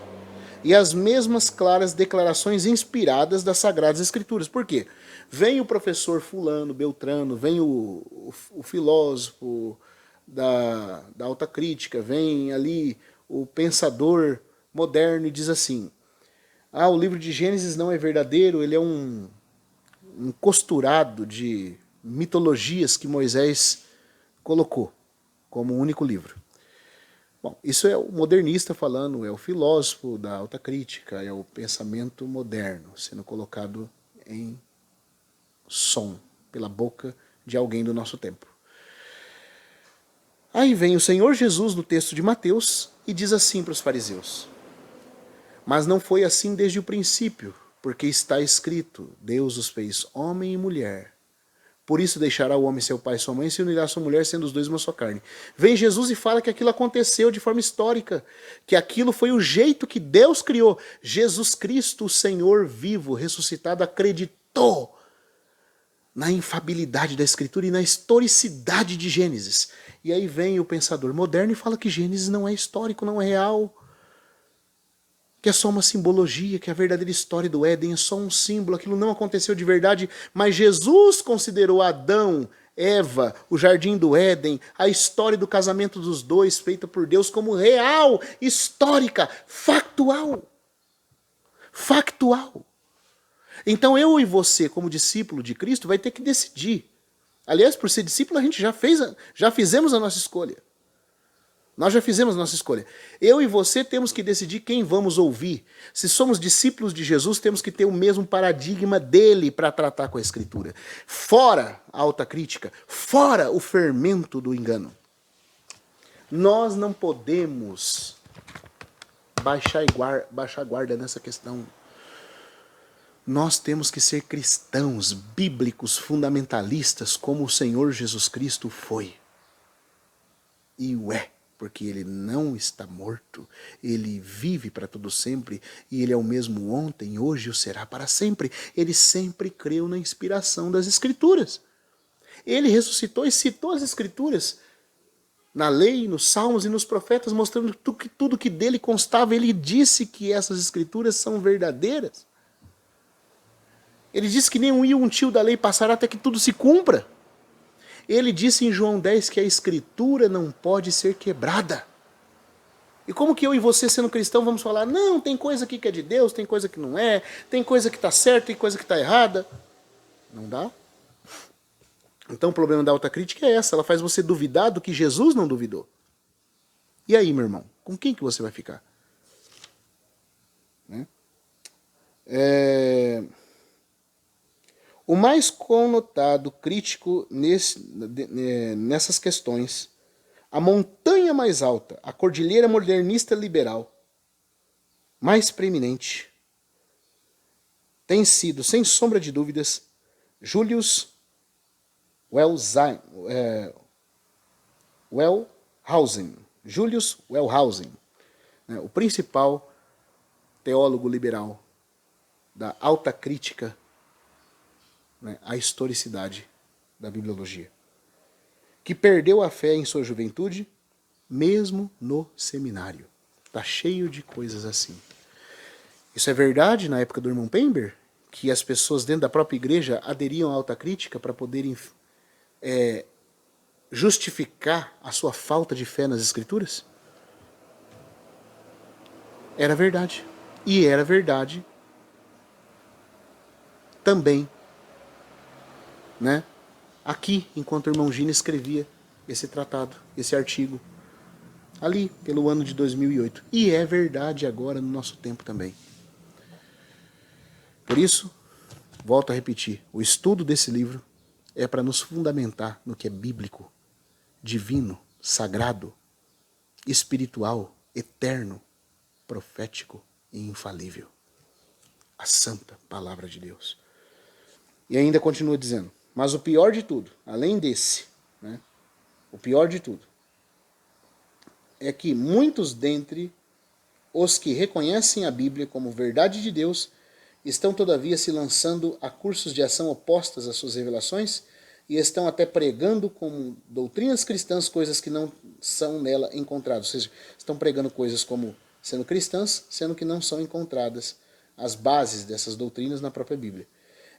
e as mesmas claras declarações inspiradas das Sagradas Escrituras. Por quê? Vem o professor fulano, beltrano, vem o filósofo da alta crítica, vem ali o pensador moderno e diz assim: o livro de Gênesis não é verdadeiro, ele é um costurado de mitologias que Moisés colocou como único livro. Bom, isso é o modernista falando, é o filósofo da alta crítica, é o pensamento moderno sendo colocado em som pela boca de alguém do nosso tempo. Aí vem o Senhor Jesus no texto de Mateus e diz assim para os fariseus: mas não foi assim desde o princípio, porque está escrito, Deus os fez homem e mulher. Por isso deixará o homem seu pai e sua mãe e se unirá à sua mulher, sendo os dois uma só carne. Vem Jesus e fala que aquilo aconteceu de forma histórica, que aquilo foi o jeito que Deus criou. Jesus Cristo, o Senhor vivo, ressuscitado, acreditou na infabilidade da Escritura e na historicidade de Gênesis. E aí vem o pensador moderno e fala que Gênesis não é histórico, não é real, que é só uma simbologia, que a verdadeira história do Éden é só um símbolo, aquilo não aconteceu de verdade, mas Jesus considerou Adão, Eva, o jardim do Éden, a história do casamento dos dois feita por Deus como real, histórica, factual. Factual. Então eu e você, como discípulo de Cristo, vai ter que decidir. Aliás, por ser discípulo, a gente já fizemos a nossa escolha. Nós já fizemos a nossa escolha. Eu e você temos que decidir quem vamos ouvir. Se somos discípulos de Jesus, temos que ter o mesmo paradigma dele para tratar com a Escritura. Fora a autocrítica, fora o fermento do engano. Nós não podemos baixar a guarda nessa questão. Nós temos que ser cristãos, bíblicos, fundamentalistas, como o Senhor Jesus Cristo foi. E o é. Porque ele não está morto, ele vive para todo sempre, e ele é o mesmo ontem, hoje e o será para sempre. Ele sempre creu na inspiração das Escrituras. Ele ressuscitou e citou as Escrituras na lei, nos salmos e nos profetas, mostrando que tudo que dele constava. Ele disse que essas Escrituras são verdadeiras. Ele disse que nem um tio da lei passará até que tudo se cumpra. Ele disse em João 10 que a Escritura não pode ser quebrada. E como que eu e você, sendo cristão, vamos falar, não, tem coisa aqui que é de Deus, tem coisa que não é, tem coisa que está certa, tem coisa que está errada? Não dá. Então o problema da autocrítica é essa, ela faz você duvidar do que Jesus não duvidou. E aí, meu irmão, com quem que você vai ficar? Né? O mais conotado crítico nessas questões, a montanha mais alta, a cordilheira modernista liberal, mais preeminente, tem sido, sem sombra de dúvidas, Julius Wellhausen. Julius Wellhausen, né, o principal teólogo liberal da alta crítica, né, a historicidade da bibliologia, que perdeu a fé em sua juventude, mesmo no seminário. Está cheio de coisas assim. Isso é verdade na época do irmão Pember, que as pessoas dentro da própria igreja aderiam à alta crítica para poderem justificar a sua falta de fé nas Escrituras? Era verdade. E era verdade também, né? Aqui, enquanto o irmão Gino escrevia esse tratado, esse artigo, ali pelo ano de 2008. E é verdade agora no nosso tempo também. Por isso, volto a repetir, o estudo desse livro é para nos fundamentar no que é bíblico, divino, sagrado, espiritual, eterno, profético e infalível. A santa palavra de Deus. E ainda continua dizendo, mas o pior de tudo, além desse, né, o pior de tudo, é que muitos dentre os que reconhecem a Bíblia como verdade de Deus estão todavia se lançando a cursos de ação opostas às suas revelações e estão até pregando como doutrinas cristãs coisas que não são nela encontradas. Ou seja, estão pregando coisas como sendo cristãs, sendo que não são encontradas as bases dessas doutrinas na própria Bíblia.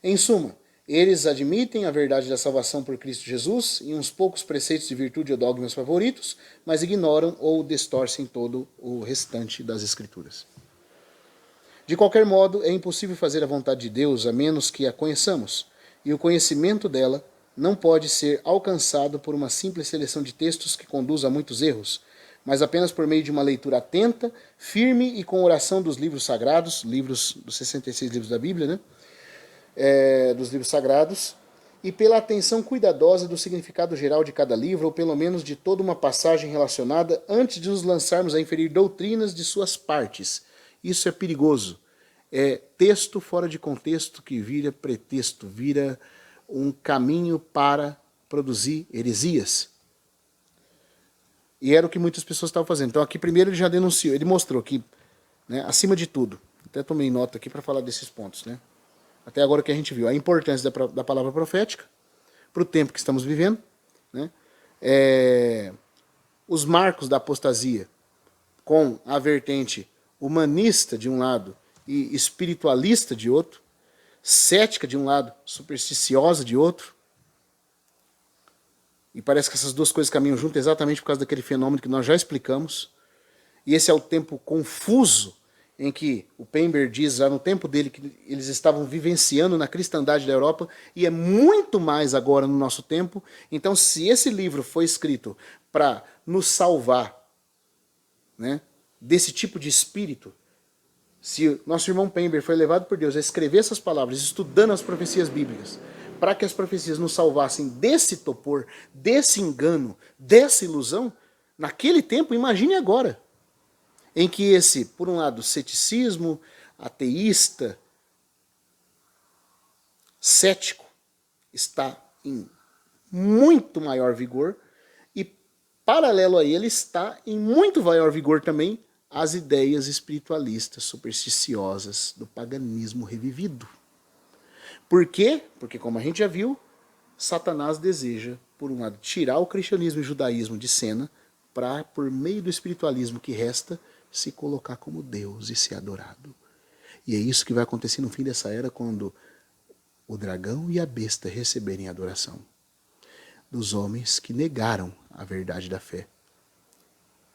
Em suma, eles admitem a verdade da salvação por Cristo Jesus e uns poucos preceitos de virtude ou dogmas favoritos, mas ignoram ou distorcem todo o restante das Escrituras. De qualquer modo, é impossível fazer a vontade de Deus a menos que a conheçamos, e o conhecimento dela não pode ser alcançado por uma simples seleção de textos que conduz a muitos erros, mas apenas por meio de uma leitura atenta, firme e com oração dos livros sagrados, dos 66 livros da Bíblia, né? Dos livros sagrados, e pela atenção cuidadosa do significado geral de cada livro, ou pelo menos de toda uma passagem relacionada, antes de nos lançarmos a inferir doutrinas de suas partes. Isso é perigoso. É texto fora de contexto que vira pretexto, vira um caminho para produzir heresias. E era o que muitas pessoas estavam fazendo. Então aqui primeiro ele já denunciou, ele mostrou que, né, acima de tudo, até tomei nota aqui para falar desses pontos, né? Até agora que a gente viu a importância da palavra profética para o tempo que estamos vivendo, né? Os marcos da apostasia com a vertente humanista de um lado e espiritualista de outro, cética de um lado, supersticiosa de outro. E parece que essas duas coisas caminham juntas exatamente por causa daquele fenômeno que nós já explicamos. E esse é o tempo confuso em que o Pember diz, já no tempo dele, que eles estavam vivenciando na cristandade da Europa, e é muito mais agora no nosso tempo. Então, se esse livro foi escrito para nos salvar, né, desse tipo de espírito, se o nosso irmão Pember foi levado por Deus a escrever essas palavras, estudando as profecias bíblicas, para que as profecias nos salvassem desse topor, desse engano, dessa ilusão, naquele tempo, imagine agora, em que esse, por um lado, ceticismo, ateísta, cético, está em muito maior vigor, e paralelo a ele está em muito maior vigor também as ideias espiritualistas, supersticiosas do paganismo revivido. Por quê? Porque, como a gente já viu, Satanás deseja, por um lado, tirar o cristianismo e o judaísmo de cena, para, por meio do espiritualismo que resta, se colocar como Deus e ser adorado. E é isso que vai acontecer no fim dessa era, quando o dragão e a besta receberem a adoração dos homens que negaram a verdade da fé,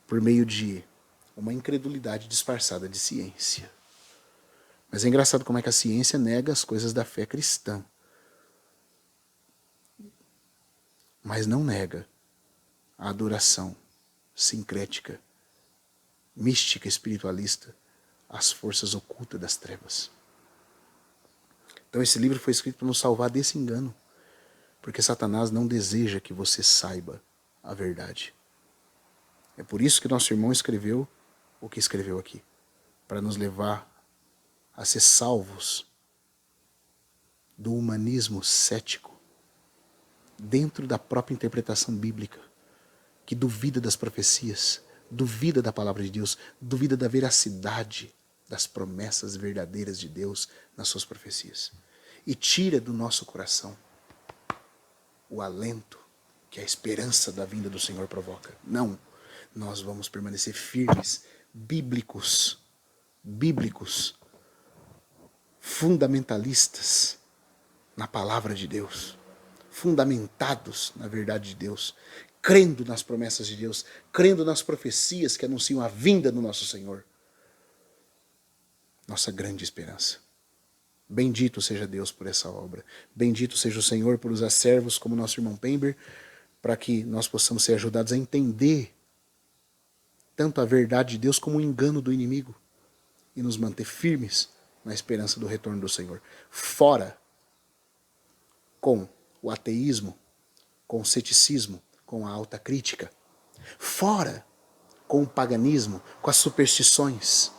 por meio de uma incredulidade disfarçada de ciência. Mas é engraçado como é que a ciência nega as coisas da fé cristã, mas não nega a adoração sincrética, mística, espiritualista, às forças ocultas das trevas. Então esse livro foi escrito para nos salvar desse engano, porque Satanás não deseja que você saiba a verdade. É por isso que nosso irmão escreveu o que escreveu aqui, para nos levar a ser salvos do humanismo cético, dentro da própria interpretação bíblica, que duvida das profecias, duvida da palavra de Deus, duvida da veracidade das promessas verdadeiras de Deus nas suas profecias. E tira do nosso coração o alento que a esperança da vinda do Senhor provoca. Não, nós vamos permanecer firmes, bíblicos, fundamentalistas na palavra de Deus, fundamentados na verdade de Deus, crendo nas promessas de Deus, crendo nas profecias que anunciam a vinda do nosso Senhor. Nossa grande esperança. Bendito seja Deus por essa obra. Bendito seja o Senhor por usar servos como nosso irmão Pember, para que nós possamos ser ajudados a entender tanto a verdade de Deus como o engano do inimigo e nos manter firmes na esperança do retorno do Senhor. Fora com o ateísmo, com o ceticismo, com a alta crítica. Fora com o paganismo, com as superstições.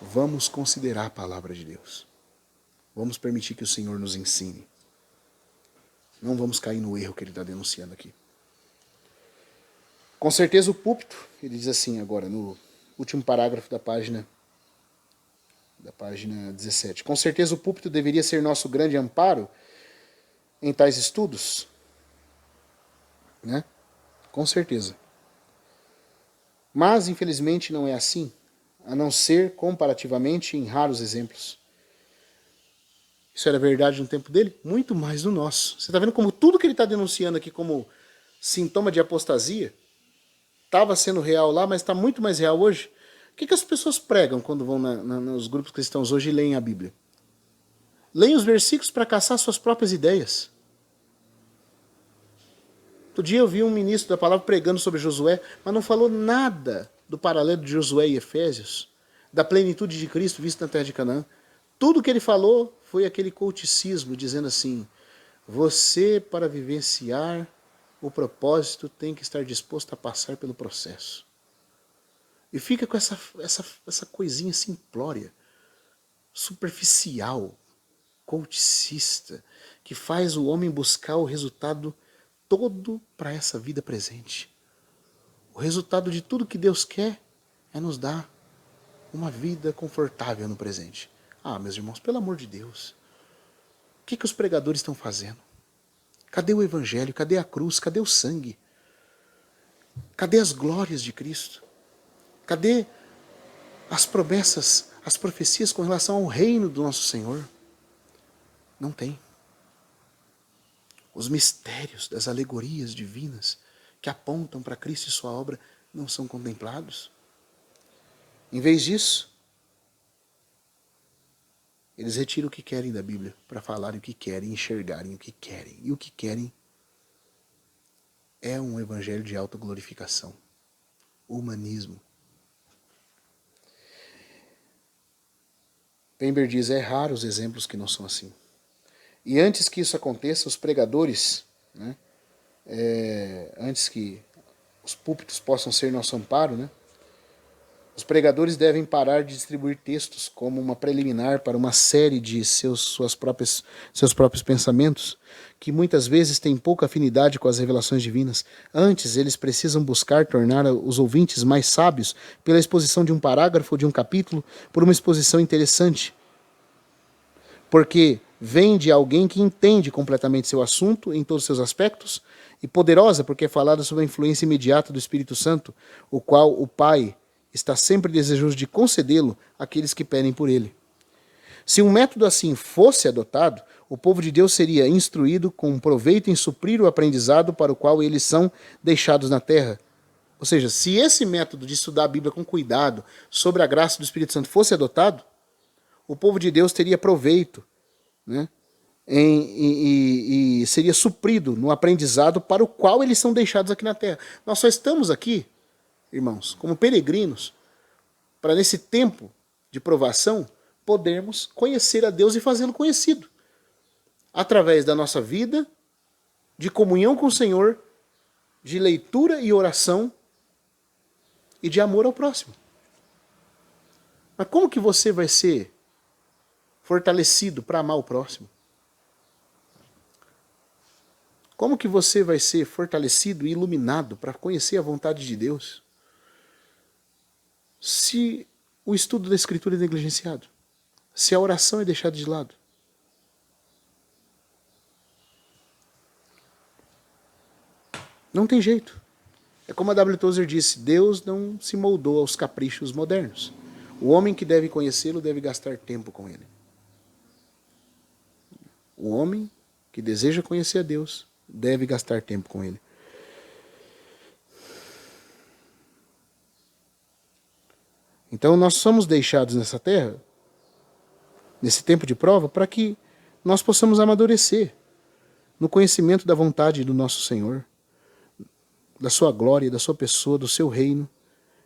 Vamos considerar a palavra de Deus. Vamos permitir que o Senhor nos ensine. Não vamos cair no erro que ele está denunciando aqui. Com certeza o púlpito, ele diz assim agora, no último parágrafo da página 17. Com certeza o púlpito deveria ser nosso grande amparo em tais estudos, né? Com certeza. Mas, infelizmente, não é assim, a não ser comparativamente em raros exemplos. Isso era verdade no tempo dele? Muito mais no nosso. Você está vendo como tudo que ele está denunciando aqui como sintoma de apostasia estava sendo real lá, mas está muito mais real hoje? O que as pessoas pregam quando vão nos grupos cristãos hoje e leem a Bíblia? Leem os versículos para caçar suas próprias ideias. Outro dia eu vi um ministro da palavra pregando sobre Josué, mas não falou nada do paralelo de Josué e Efésios, da plenitude de Cristo visto na terra de Canaã. Tudo que ele falou foi aquele couticismo, dizendo assim, você, para vivenciar o propósito, tem que estar disposto a passar pelo processo. E fica com essa coisinha simplória, superficial, coachista, que faz o homem buscar o resultado todo para essa vida presente. O resultado de tudo que Deus quer é nos dar uma vida confortável no presente. Ah, meus irmãos, pelo amor de Deus, o que os pregadores estão fazendo? Cadê o evangelho? Cadê a cruz? Cadê o sangue? Cadê as glórias de Cristo? Cadê as promessas, as profecias com relação ao reino do nosso Senhor? Não tem. Os mistérios das alegorias divinas que apontam para Cristo e sua obra não são contemplados. Em vez disso, eles retiram o que querem da Bíblia para falarem o que querem, enxergarem o que querem. E o que querem é um evangelho de autoglorificação, humanismo. Pember diz, é raro os exemplos que não são assim. E antes que isso aconteça, os pregadores, né, antes que os púlpitos possam ser nosso amparo, né, os pregadores devem parar de distribuir textos como uma preliminar para uma série de seus próprios pensamentos, que muitas vezes têm pouca afinidade com as revelações divinas. Antes, eles precisam buscar tornar os ouvintes mais sábios pela exposição de um parágrafo ou de um capítulo, por uma exposição interessante. Porque vem de alguém que entende completamente seu assunto em todos os seus aspectos, e poderosa porque é falada sob a influência imediata do Espírito Santo, o qual o Pai está sempre desejoso de concedê-lo àqueles que pedem por ele. Se um método assim fosse adotado, o povo de Deus seria instruído com proveito em suprir o aprendizado para o qual eles são deixados na terra. Ou seja, se esse método de estudar a Bíblia com cuidado, sobre a graça do Espírito Santo, fosse adotado, o povo de Deus teria proveito, né, e seria suprido no aprendizado para o qual eles são deixados aqui na terra. Nós só estamos aqui, irmãos, como peregrinos, para nesse tempo de provação, podermos conhecer a Deus e fazê-lo conhecido. Através da nossa vida, de comunhão com o Senhor, de leitura e oração, e de amor ao próximo. Mas como que você vai ser fortalecido para amar o próximo? Como que você vai ser fortalecido e iluminado para conhecer a vontade de Deus, se o estudo da Escritura é negligenciado? Se a oração é deixada de lado? Não tem jeito. É como a W. Tozer disse, Deus não se moldou aos caprichos modernos. O homem que deve conhecê-lo deve gastar tempo com ele. O homem que deseja conhecer a Deus deve gastar tempo com ele. Então nós somos deixados nessa terra, nesse tempo de prova, para que nós possamos amadurecer no conhecimento da vontade do nosso Senhor, da sua glória, da sua pessoa, do seu reino,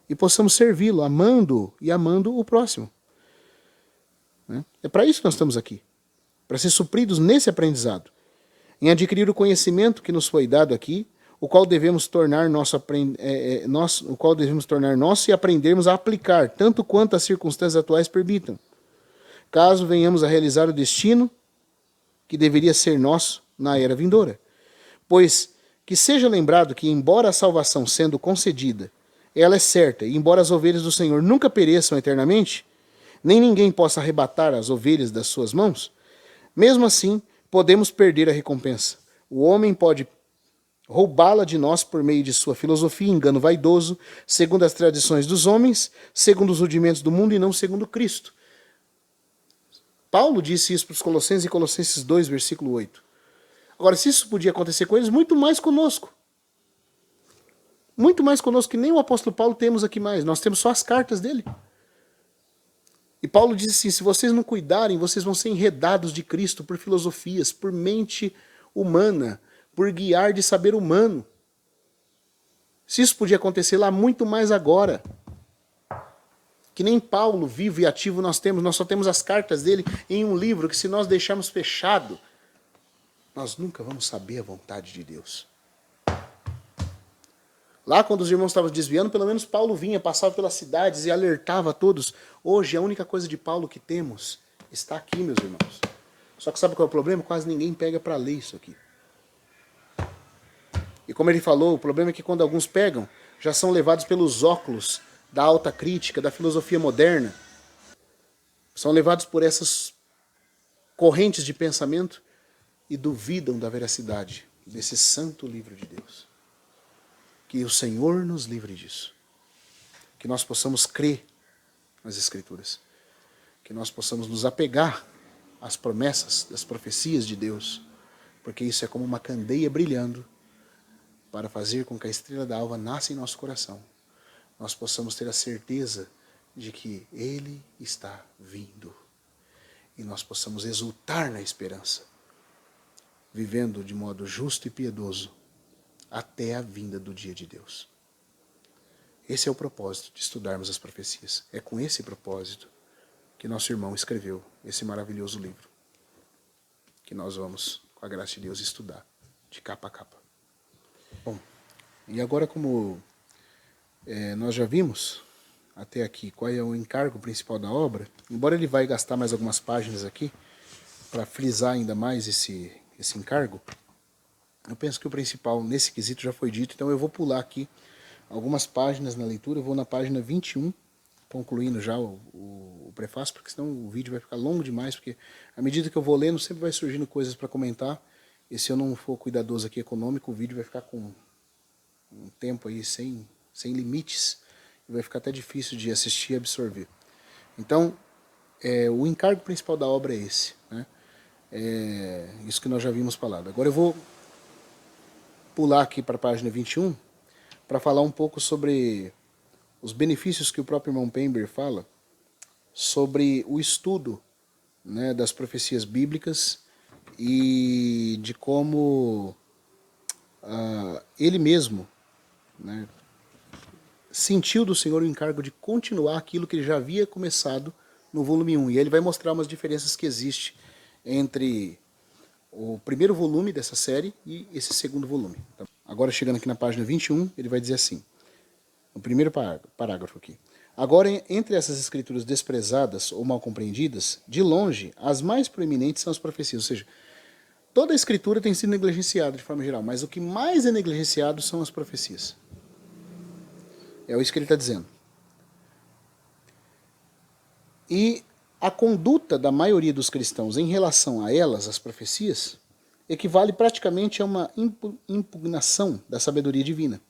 e possamos servi-lo, amando e amando o próximo. É para isso que nós estamos aqui, para ser supridos nesse aprendizado, em adquirir o conhecimento que nos foi dado aqui, o qual devemos tornar nosso e aprendermos a aplicar, tanto quanto as circunstâncias atuais permitam, caso venhamos a realizar o destino que deveria ser nosso na era vindoura. Pois que seja lembrado que, embora a salvação sendo concedida, ela é certa, e embora as ovelhas do Senhor nunca pereçam eternamente, nem ninguém possa arrebatar as ovelhas das suas mãos, mesmo assim podemos perder a recompensa. O homem pode roubá-la de nós por meio de sua filosofia, engano vaidoso, segundo as tradições dos homens, segundo os rudimentos do mundo e não segundo Cristo. Paulo disse isso para os Colossenses em Colossenses 2, versículo 8. Agora, se isso podia acontecer com eles, muito mais conosco. Muito mais conosco, que nem o apóstolo Paulo temos aqui mais. Nós temos só as cartas dele. E Paulo diz assim, se vocês não cuidarem, vocês vão ser enredados de Cristo por filosofias, por mente humana, por guiar de saber humano. Se isso podia acontecer lá, muito mais agora. Que nem Paulo, vivo e ativo, nós só temos as cartas dele em um livro que, se nós deixarmos fechado, nós nunca vamos saber a vontade de Deus. Lá, quando os irmãos estavam desviando, pelo menos Paulo vinha, passava pelas cidades e alertava a todos. Hoje, a única coisa de Paulo que temos está aqui, meus irmãos. Só que sabe qual é o problema? Quase ninguém pega para ler isso aqui. E como ele falou, o problema é que quando alguns pegam, já são levados pelos óculos da alta crítica, da filosofia moderna. São levados por essas correntes de pensamento e duvidam da veracidade desse santo livro de Deus. Que o Senhor nos livre disso. Que nós possamos crer nas Escrituras. Que nós possamos nos apegar às promessas, das profecias de Deus. Porque isso é como uma candeia brilhando para fazer com que a estrela da alva nasça em nosso coração. Nós possamos ter a certeza de que Ele está vindo. E nós possamos exultar na esperança, vivendo de modo justo e piedoso até a vinda do dia de Deus. Esse é o propósito de estudarmos as profecias. É com esse propósito que nosso irmão escreveu esse maravilhoso livro, que nós vamos, com a graça de Deus, estudar de capa a capa. Bom, e agora como nós já vimos até aqui qual é o encargo principal da obra, embora ele vai gastar mais algumas páginas aqui para frisar ainda mais esse encargo, eu penso que o principal nesse quesito já foi dito, então eu vou pular aqui algumas páginas na leitura, eu vou na página 21, concluindo já o prefácio, porque senão o vídeo vai ficar longo demais, porque à medida que eu vou lendo sempre vai surgindo coisas para comentar, e se eu não for cuidadoso aqui econômico, o vídeo vai ficar com um tempo aí sem limites, e vai ficar até difícil de assistir e absorver. Então, o encargo principal da obra é esse, né? Isso que nós já vimos falado. Agora eu vou pular aqui para a página 21 para falar um pouco sobre os benefícios que o próprio irmão Pember fala sobre o estudo, né, das profecias bíblicas e de como ele mesmo, né, sentiu do Senhor o encargo de continuar aquilo que ele já havia começado no volume 1. E ele vai mostrar umas diferenças que existem entre o primeiro volume dessa série e esse segundo volume. Agora, chegando aqui na página 21, ele vai dizer assim, no primeiro parágrafo aqui. Agora, entre essas escrituras desprezadas ou mal compreendidas, de longe, as mais proeminentes são as profecias. Ou seja, toda a escritura tem sido negligenciada de forma geral, mas o que mais é negligenciado são as profecias. É isso que ele está dizendo. E a conduta da maioria dos cristãos em relação a elas, as profecias, equivale praticamente a uma impugnação da sabedoria divina.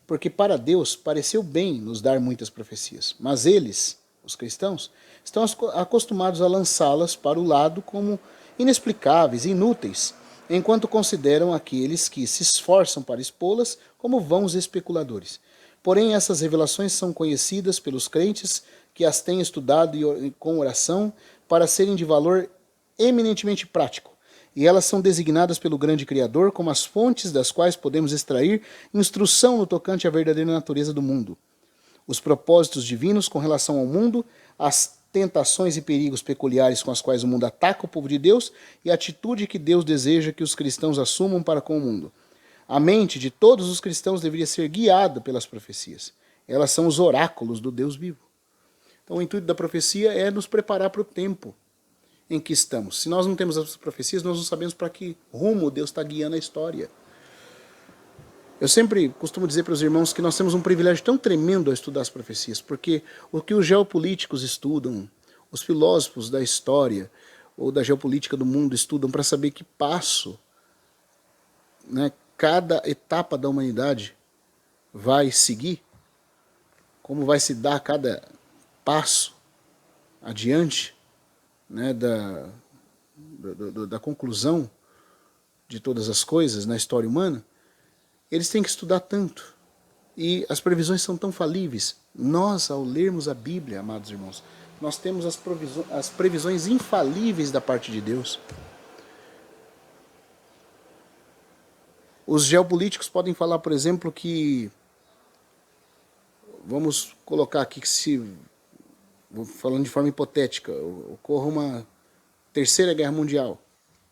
Porque para Deus pareceu bem nos dar muitas profecias, mas eles, os cristãos, estão acostumados a lançá-las para o lado como inexplicáveis, inúteis, enquanto consideram aqueles que se esforçam para expô-las como vãos especuladores. Porém, essas revelações são conhecidas pelos crentes que as têm estudado com oração para serem de valor eminentemente prático. E elas são designadas pelo grande Criador como as fontes das quais podemos extrair instrução no tocante à verdadeira natureza do mundo. Os propósitos divinos com relação ao mundo, as tentações e perigos peculiares com as quais o mundo ataca o povo de Deus e a atitude que Deus deseja que os cristãos assumam para com o mundo. A mente de todos os cristãos deveria ser guiada pelas profecias. Elas são os oráculos do Deus vivo. Então o intuito da profecia é nos preparar para o tempo em que estamos. Se nós não temos as profecias, nós não sabemos para que rumo Deus está guiando a história. Eu sempre costumo dizer para os irmãos que nós temos um privilégio tão tremendo a estudar as profecias, porque o que os geopolíticos estudam, os filósofos da história ou da geopolítica do mundo estudam para saber que passo, né, cada etapa da humanidade vai seguir, como vai se dar cada passo adiante, né, da conclusão de todas as coisas na história humana, eles têm que estudar tanto. E as previsões são tão falíveis. Nós, ao lermos a Bíblia, amados irmãos, nós temos as previsões infalíveis da parte de Deus. Os geopolíticos podem falar, por exemplo, que, vamos colocar aqui que se, falando de forma hipotética, ocorra uma terceira guerra mundial.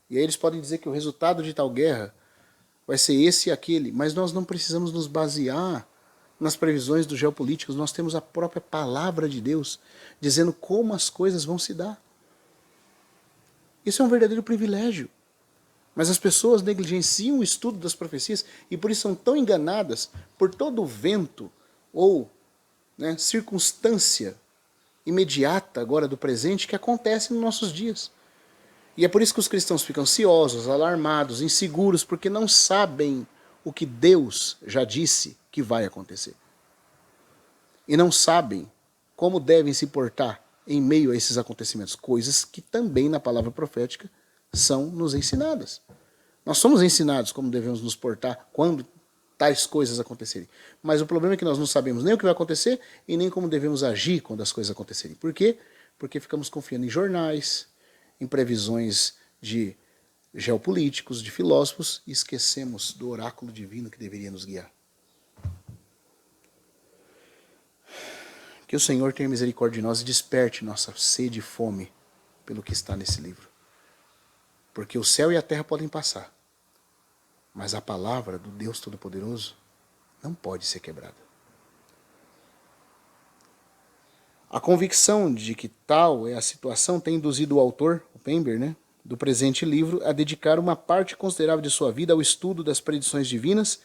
E aí eles podem dizer que o resultado de tal guerra vai ser esse e aquele, mas nós não precisamos nos basear nas previsões dos geopolíticos, nós temos a própria palavra de Deus dizendo como as coisas vão se dar. Isso é um verdadeiro privilégio. Mas as pessoas negligenciam o estudo das profecias e por isso são tão enganadas por todo o vento ou, né, circunstância imediata agora do presente que acontece nos nossos dias. E é por isso que os cristãos ficam ansiosos, alarmados, inseguros, porque não sabem o que Deus já disse que vai acontecer. E não sabem como devem se portar em meio a esses acontecimentos, coisas que também na palavra profética são nos ensinadas. Nós somos ensinados como devemos nos portar quando tais coisas acontecerem. Mas o problema é que nós não sabemos nem o que vai acontecer e nem como devemos agir quando as coisas acontecerem. Por quê? Porque ficamos confiando em jornais, em previsões de geopolíticos, de filósofos, e esquecemos do oráculo divino que deveria nos guiar. Que o Senhor tenha misericórdia de nós e desperte nossa sede e fome pelo que está nesse livro. Porque o céu e a terra podem passar, mas a palavra do Deus Todo-Poderoso não pode ser quebrada. A convicção de que tal é a situação tem induzido o autor, o Pember, do presente livro, a dedicar uma parte considerável de sua vida ao estudo das predições divinas,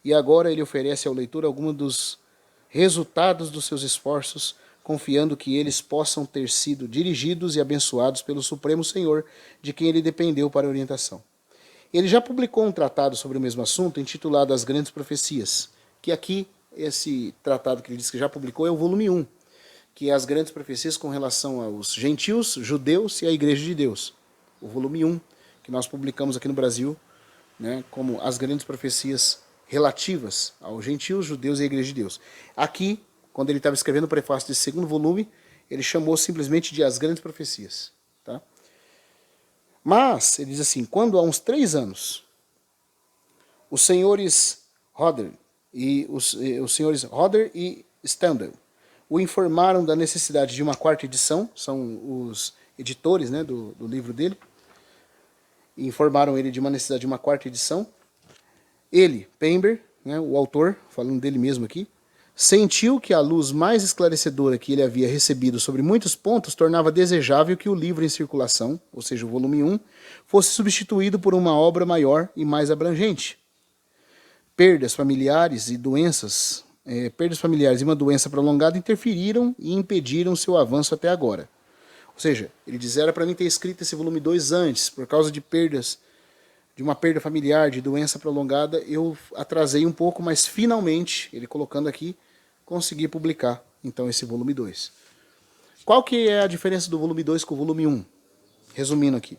e agora ele oferece ao leitor alguns dos resultados dos seus esforços, confiando que eles possam ter sido dirigidos e abençoados pelo Supremo Senhor, de quem ele dependeu para a orientação. Ele já publicou um tratado sobre o mesmo assunto, intitulado As Grandes Profecias, que aqui, esse tratado que ele diz que já publicou, é o volume 1, que é As Grandes Profecias com relação aos gentios, judeus e à Igreja de Deus. O volume 1, que nós publicamos aqui no Brasil, como As Grandes Profecias relativas aos gentios, judeus e à Igreja de Deus. Aqui, quando ele estava escrevendo o prefácio desse segundo volume, ele chamou simplesmente de As Grandes Profecias. Tá? Mas, ele diz assim, quando há uns 3 anos, os senhores Hodder e Stendhal o informaram da necessidade de uma 4ª edição, são os editores do livro dele, e informaram ele de uma necessidade de uma 4ª edição. Ele, Pember, o autor, falando dele mesmo aqui, sentiu que a luz mais esclarecedora que ele havia recebido sobre muitos pontos tornava desejável que o livro em circulação, ou seja, o volume 1, fosse substituído por uma obra maior e mais abrangente. Perdas familiares e uma doença prolongada interferiram e impediram seu avanço até agora. Ou seja, ele diz, era para mim ter escrito esse volume 2 antes, por causa de perdas, de uma perda familiar, de doença prolongada, eu atrasei um pouco, mas finalmente, ele colocando aqui, consegui publicar, então, esse volume 2. Qual que é a diferença do volume 2 com o volume 1? Resumindo aqui.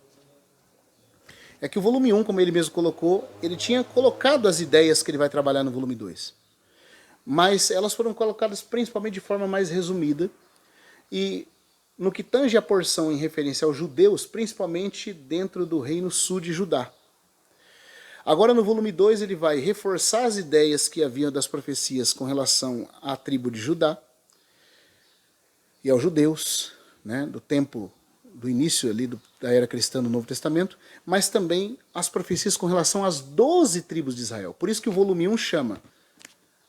É que o volume 1, como ele mesmo colocou, ele tinha colocado as ideias que ele vai trabalhar no volume 2. Mas elas foram colocadas principalmente de forma mais resumida, e no que tange a porção em referência aos judeus, principalmente dentro do reino sul de Judá. Agora no volume 2 ele vai reforçar as ideias que haviam das profecias com relação à tribo de Judá e aos judeus, do tempo do início ali da era cristã do Novo Testamento, mas também as profecias com relação às 12 tribos de Israel. Por isso que o volume 1 chama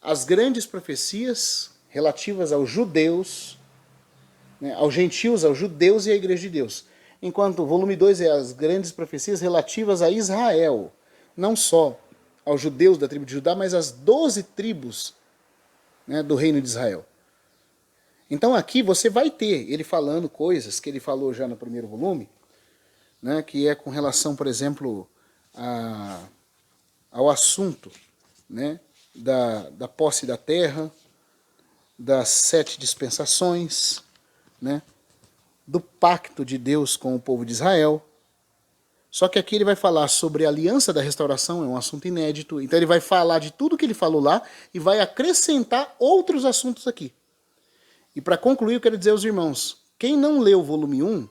As Grandes Profecias relativas aos judeus, aos gentios, aos judeus e à Igreja de Deus. Enquanto o volume 2 é As Grandes Profecias relativas a Israel, não só aos judeus da tribo de Judá, mas às 12 tribos do reino de Israel. Então aqui você vai ter ele falando coisas que ele falou já no primeiro volume, que é com relação, por exemplo, ao assunto da posse da terra, das 7 dispensações, do pacto de Deus com o povo de Israel. Só que aqui ele vai falar sobre a aliança da restauração, é um assunto inédito. Então ele vai falar de tudo que ele falou lá e vai acrescentar outros assuntos aqui. E para concluir, eu quero dizer aos irmãos, quem não leu o volume 1,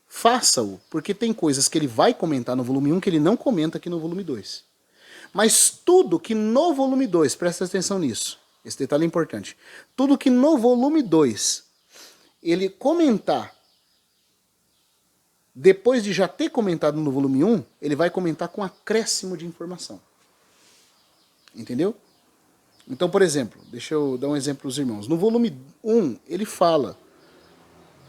faça-o, porque tem coisas que ele vai comentar no volume 1 que ele não comenta aqui no volume 2. Mas tudo que no volume 2, presta atenção nisso, esse detalhe é importante, tudo que no volume 2 ele comentar, depois de já ter comentado no volume 1, ele vai comentar com acréscimo de informação. Entendeu? Então, por exemplo, deixa eu dar um exemplo para os irmãos. No volume 1, ele fala,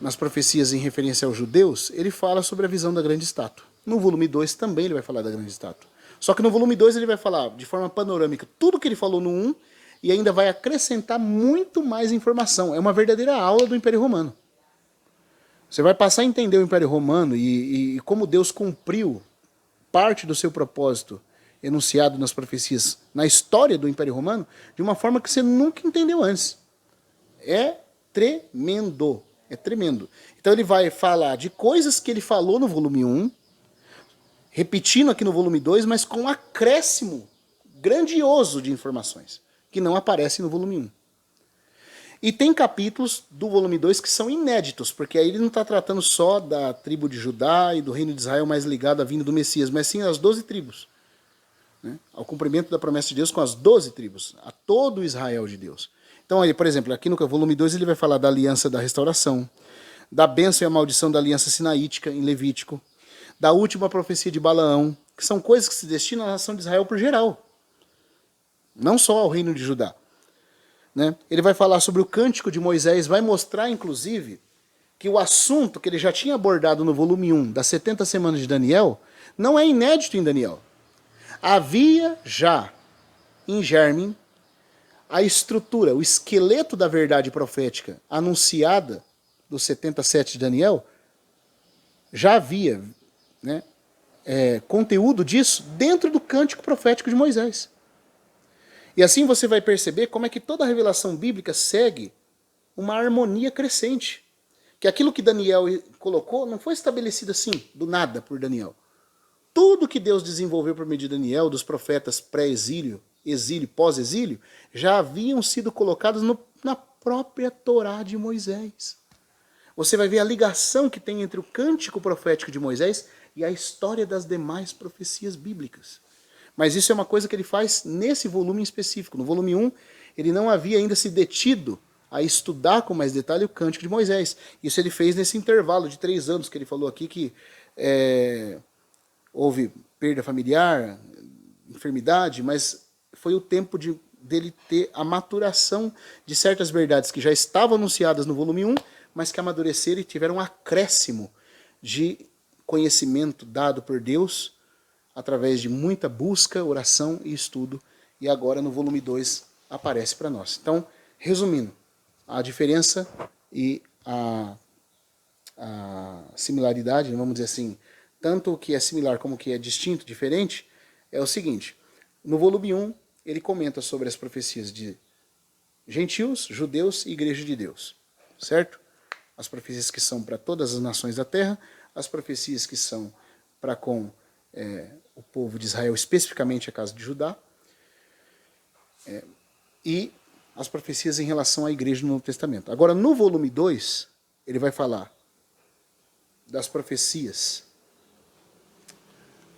nas profecias em referência aos judeus, ele fala sobre a visão da grande estátua. No volume 2 também ele vai falar da grande estátua. Só que no volume 2 ele vai falar de forma panorâmica tudo que ele falou no 1 e ainda vai acrescentar muito mais informação. É uma verdadeira aula do Império Romano. Você vai passar a entender o Império Romano e como Deus cumpriu parte do seu propósito enunciado nas profecias na história do Império Romano de uma forma que você nunca entendeu antes. É tremendo. É tremendo. Então ele vai falar de coisas que ele falou no volume 1, repetindo aqui no volume 2, mas com um acréscimo grandioso de informações, que não aparece no volume 1. E tem capítulos do volume 2 que são inéditos, porque aí ele não está tratando só da tribo de Judá e do reino de Israel mais ligado à vinda do Messias, mas sim às 12 tribos. Né? Ao cumprimento da promessa de Deus com as 12 tribos, a todo o Israel de Deus. Então, aí, por exemplo, aqui no volume 2 ele vai falar da aliança da restauração, da bênção e a maldição da aliança sinaítica em Levítico, da última profecia de Balaão, que são coisas que se destinam à nação de Israel por geral, não só ao reino de Judá. Né? Ele vai falar sobre o cântico de Moisés, vai mostrar, inclusive, que o assunto que ele já tinha abordado no volume 1, das 70 semanas de Daniel, não é inédito em Daniel. Havia já, em germe, a estrutura, o esqueleto da verdade profética anunciada dos 77 de Daniel, já havia, né, conteúdo disso dentro do cântico profético de Moisés. E assim você vai perceber como é que toda a revelação bíblica segue uma harmonia crescente. Que aquilo que Daniel colocou não foi estabelecido assim, do nada, por Daniel. Tudo que Deus desenvolveu por meio de Daniel, dos profetas pré-exílio, exílio, pós-exílio, já haviam sido colocados na própria Torá de Moisés. Você vai ver a ligação que tem entre o cântico profético de Moisés e a história das demais profecias bíblicas. Mas isso é uma coisa que ele faz nesse volume em específico. No volume 1, ele não havia ainda se detido a estudar com mais detalhe o Cântico de Moisés. Isso ele fez nesse intervalo de 3 anos que ele falou aqui que houve perda familiar, enfermidade, mas foi o tempo dele ter a maturação de certas verdades que já estavam anunciadas no volume 1, mas que amadureceram e tiveram um acréscimo de conhecimento dado por Deus através de muita busca, oração e estudo, e agora no volume 2 aparece para nós. Então, resumindo, a diferença e a similaridade, vamos dizer assim, tanto o que é similar como o que é distinto, diferente, é o seguinte: no volume 1, ele comenta sobre as profecias de gentios, judeus e igreja de Deus, certo? As profecias que são para todas as nações da terra, as profecias que são para com o povo de Israel, especificamente a casa de Judá, e as profecias em relação à igreja no Novo Testamento. Agora, no volume 2, ele vai falar das profecias,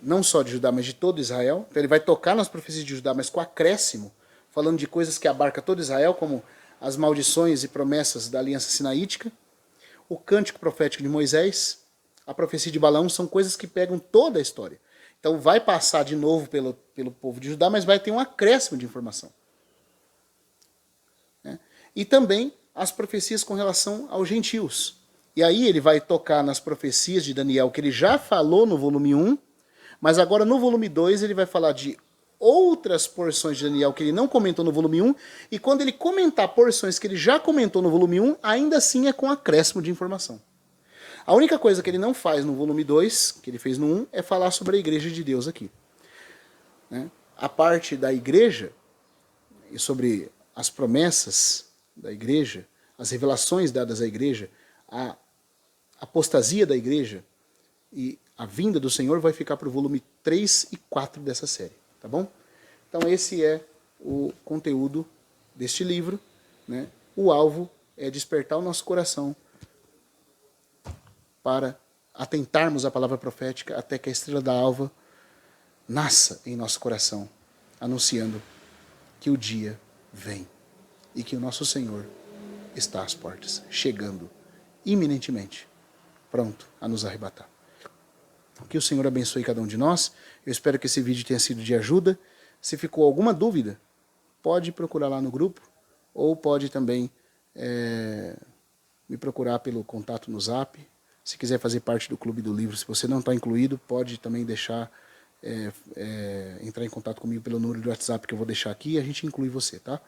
não só de Judá, mas de todo Israel. Então ele vai tocar nas profecias de Judá, mas com acréscimo, falando de coisas que abarcam todo Israel, como as maldições e promessas da aliança sinaítica, o cântico profético de Moisés, a profecia de Balaão, são coisas que pegam toda a história. Então vai passar de novo pelo povo de Judá, mas vai ter um acréscimo de informação. E também as profecias com relação aos gentios. E aí ele vai tocar nas profecias de Daniel, que ele já falou no volume 1, mas agora no volume 2 ele vai falar de outras porções de Daniel que ele não comentou no volume 1, e quando ele comentar porções que ele já comentou no volume 1, ainda assim é com acréscimo de informação. A única coisa que ele não faz no volume 2, que ele fez no 1, é falar sobre a igreja de Deus aqui. A parte da igreja, e sobre as promessas da igreja, as revelações dadas à igreja, a apostasia da igreja e a vinda do Senhor, vai ficar para o volume 3 e 4 dessa série. Tá bom? Então esse é o conteúdo deste livro. Né? O alvo é despertar o nosso coração para atentarmos à palavra profética até que a estrela da alva nasça em nosso coração, anunciando que o dia vem e que o nosso Senhor está às portas, chegando iminentemente, pronto a nos arrebatar. Que o Senhor abençoe cada um de nós. Eu espero que esse vídeo tenha sido de ajuda. Se ficou alguma dúvida, pode procurar lá no grupo, ou pode também me procurar pelo contato no Zap. Se quiser fazer parte do Clube do Livro, se você não está incluído, pode também deixar, entrar em contato comigo pelo número do WhatsApp que eu vou deixar aqui e a gente inclui você, tá?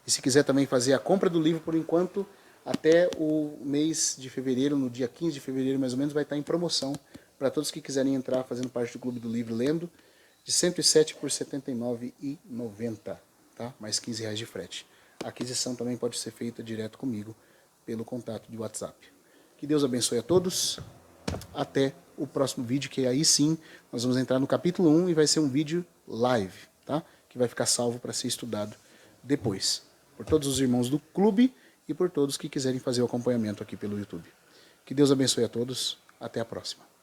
E se quiser também fazer a compra do livro, por enquanto, até o mês de fevereiro, no dia 15 de fevereiro mais ou menos, vai estar em promoção para todos que quiserem entrar fazendo parte do Clube do Livro lendo, de 107 por R$ 79,90, tá? Mais R$ 15 de frete. A aquisição também pode ser feita direto comigo pelo contato de WhatsApp. Que Deus abençoe a todos. Até o próximo vídeo, que aí sim nós vamos entrar no capítulo 1 e vai ser um vídeo live, tá? que vai ficar salvo para ser estudado depois, por todos os irmãos do clube e por todos que quiserem fazer o acompanhamento aqui pelo YouTube. Que Deus abençoe a todos. Até a próxima.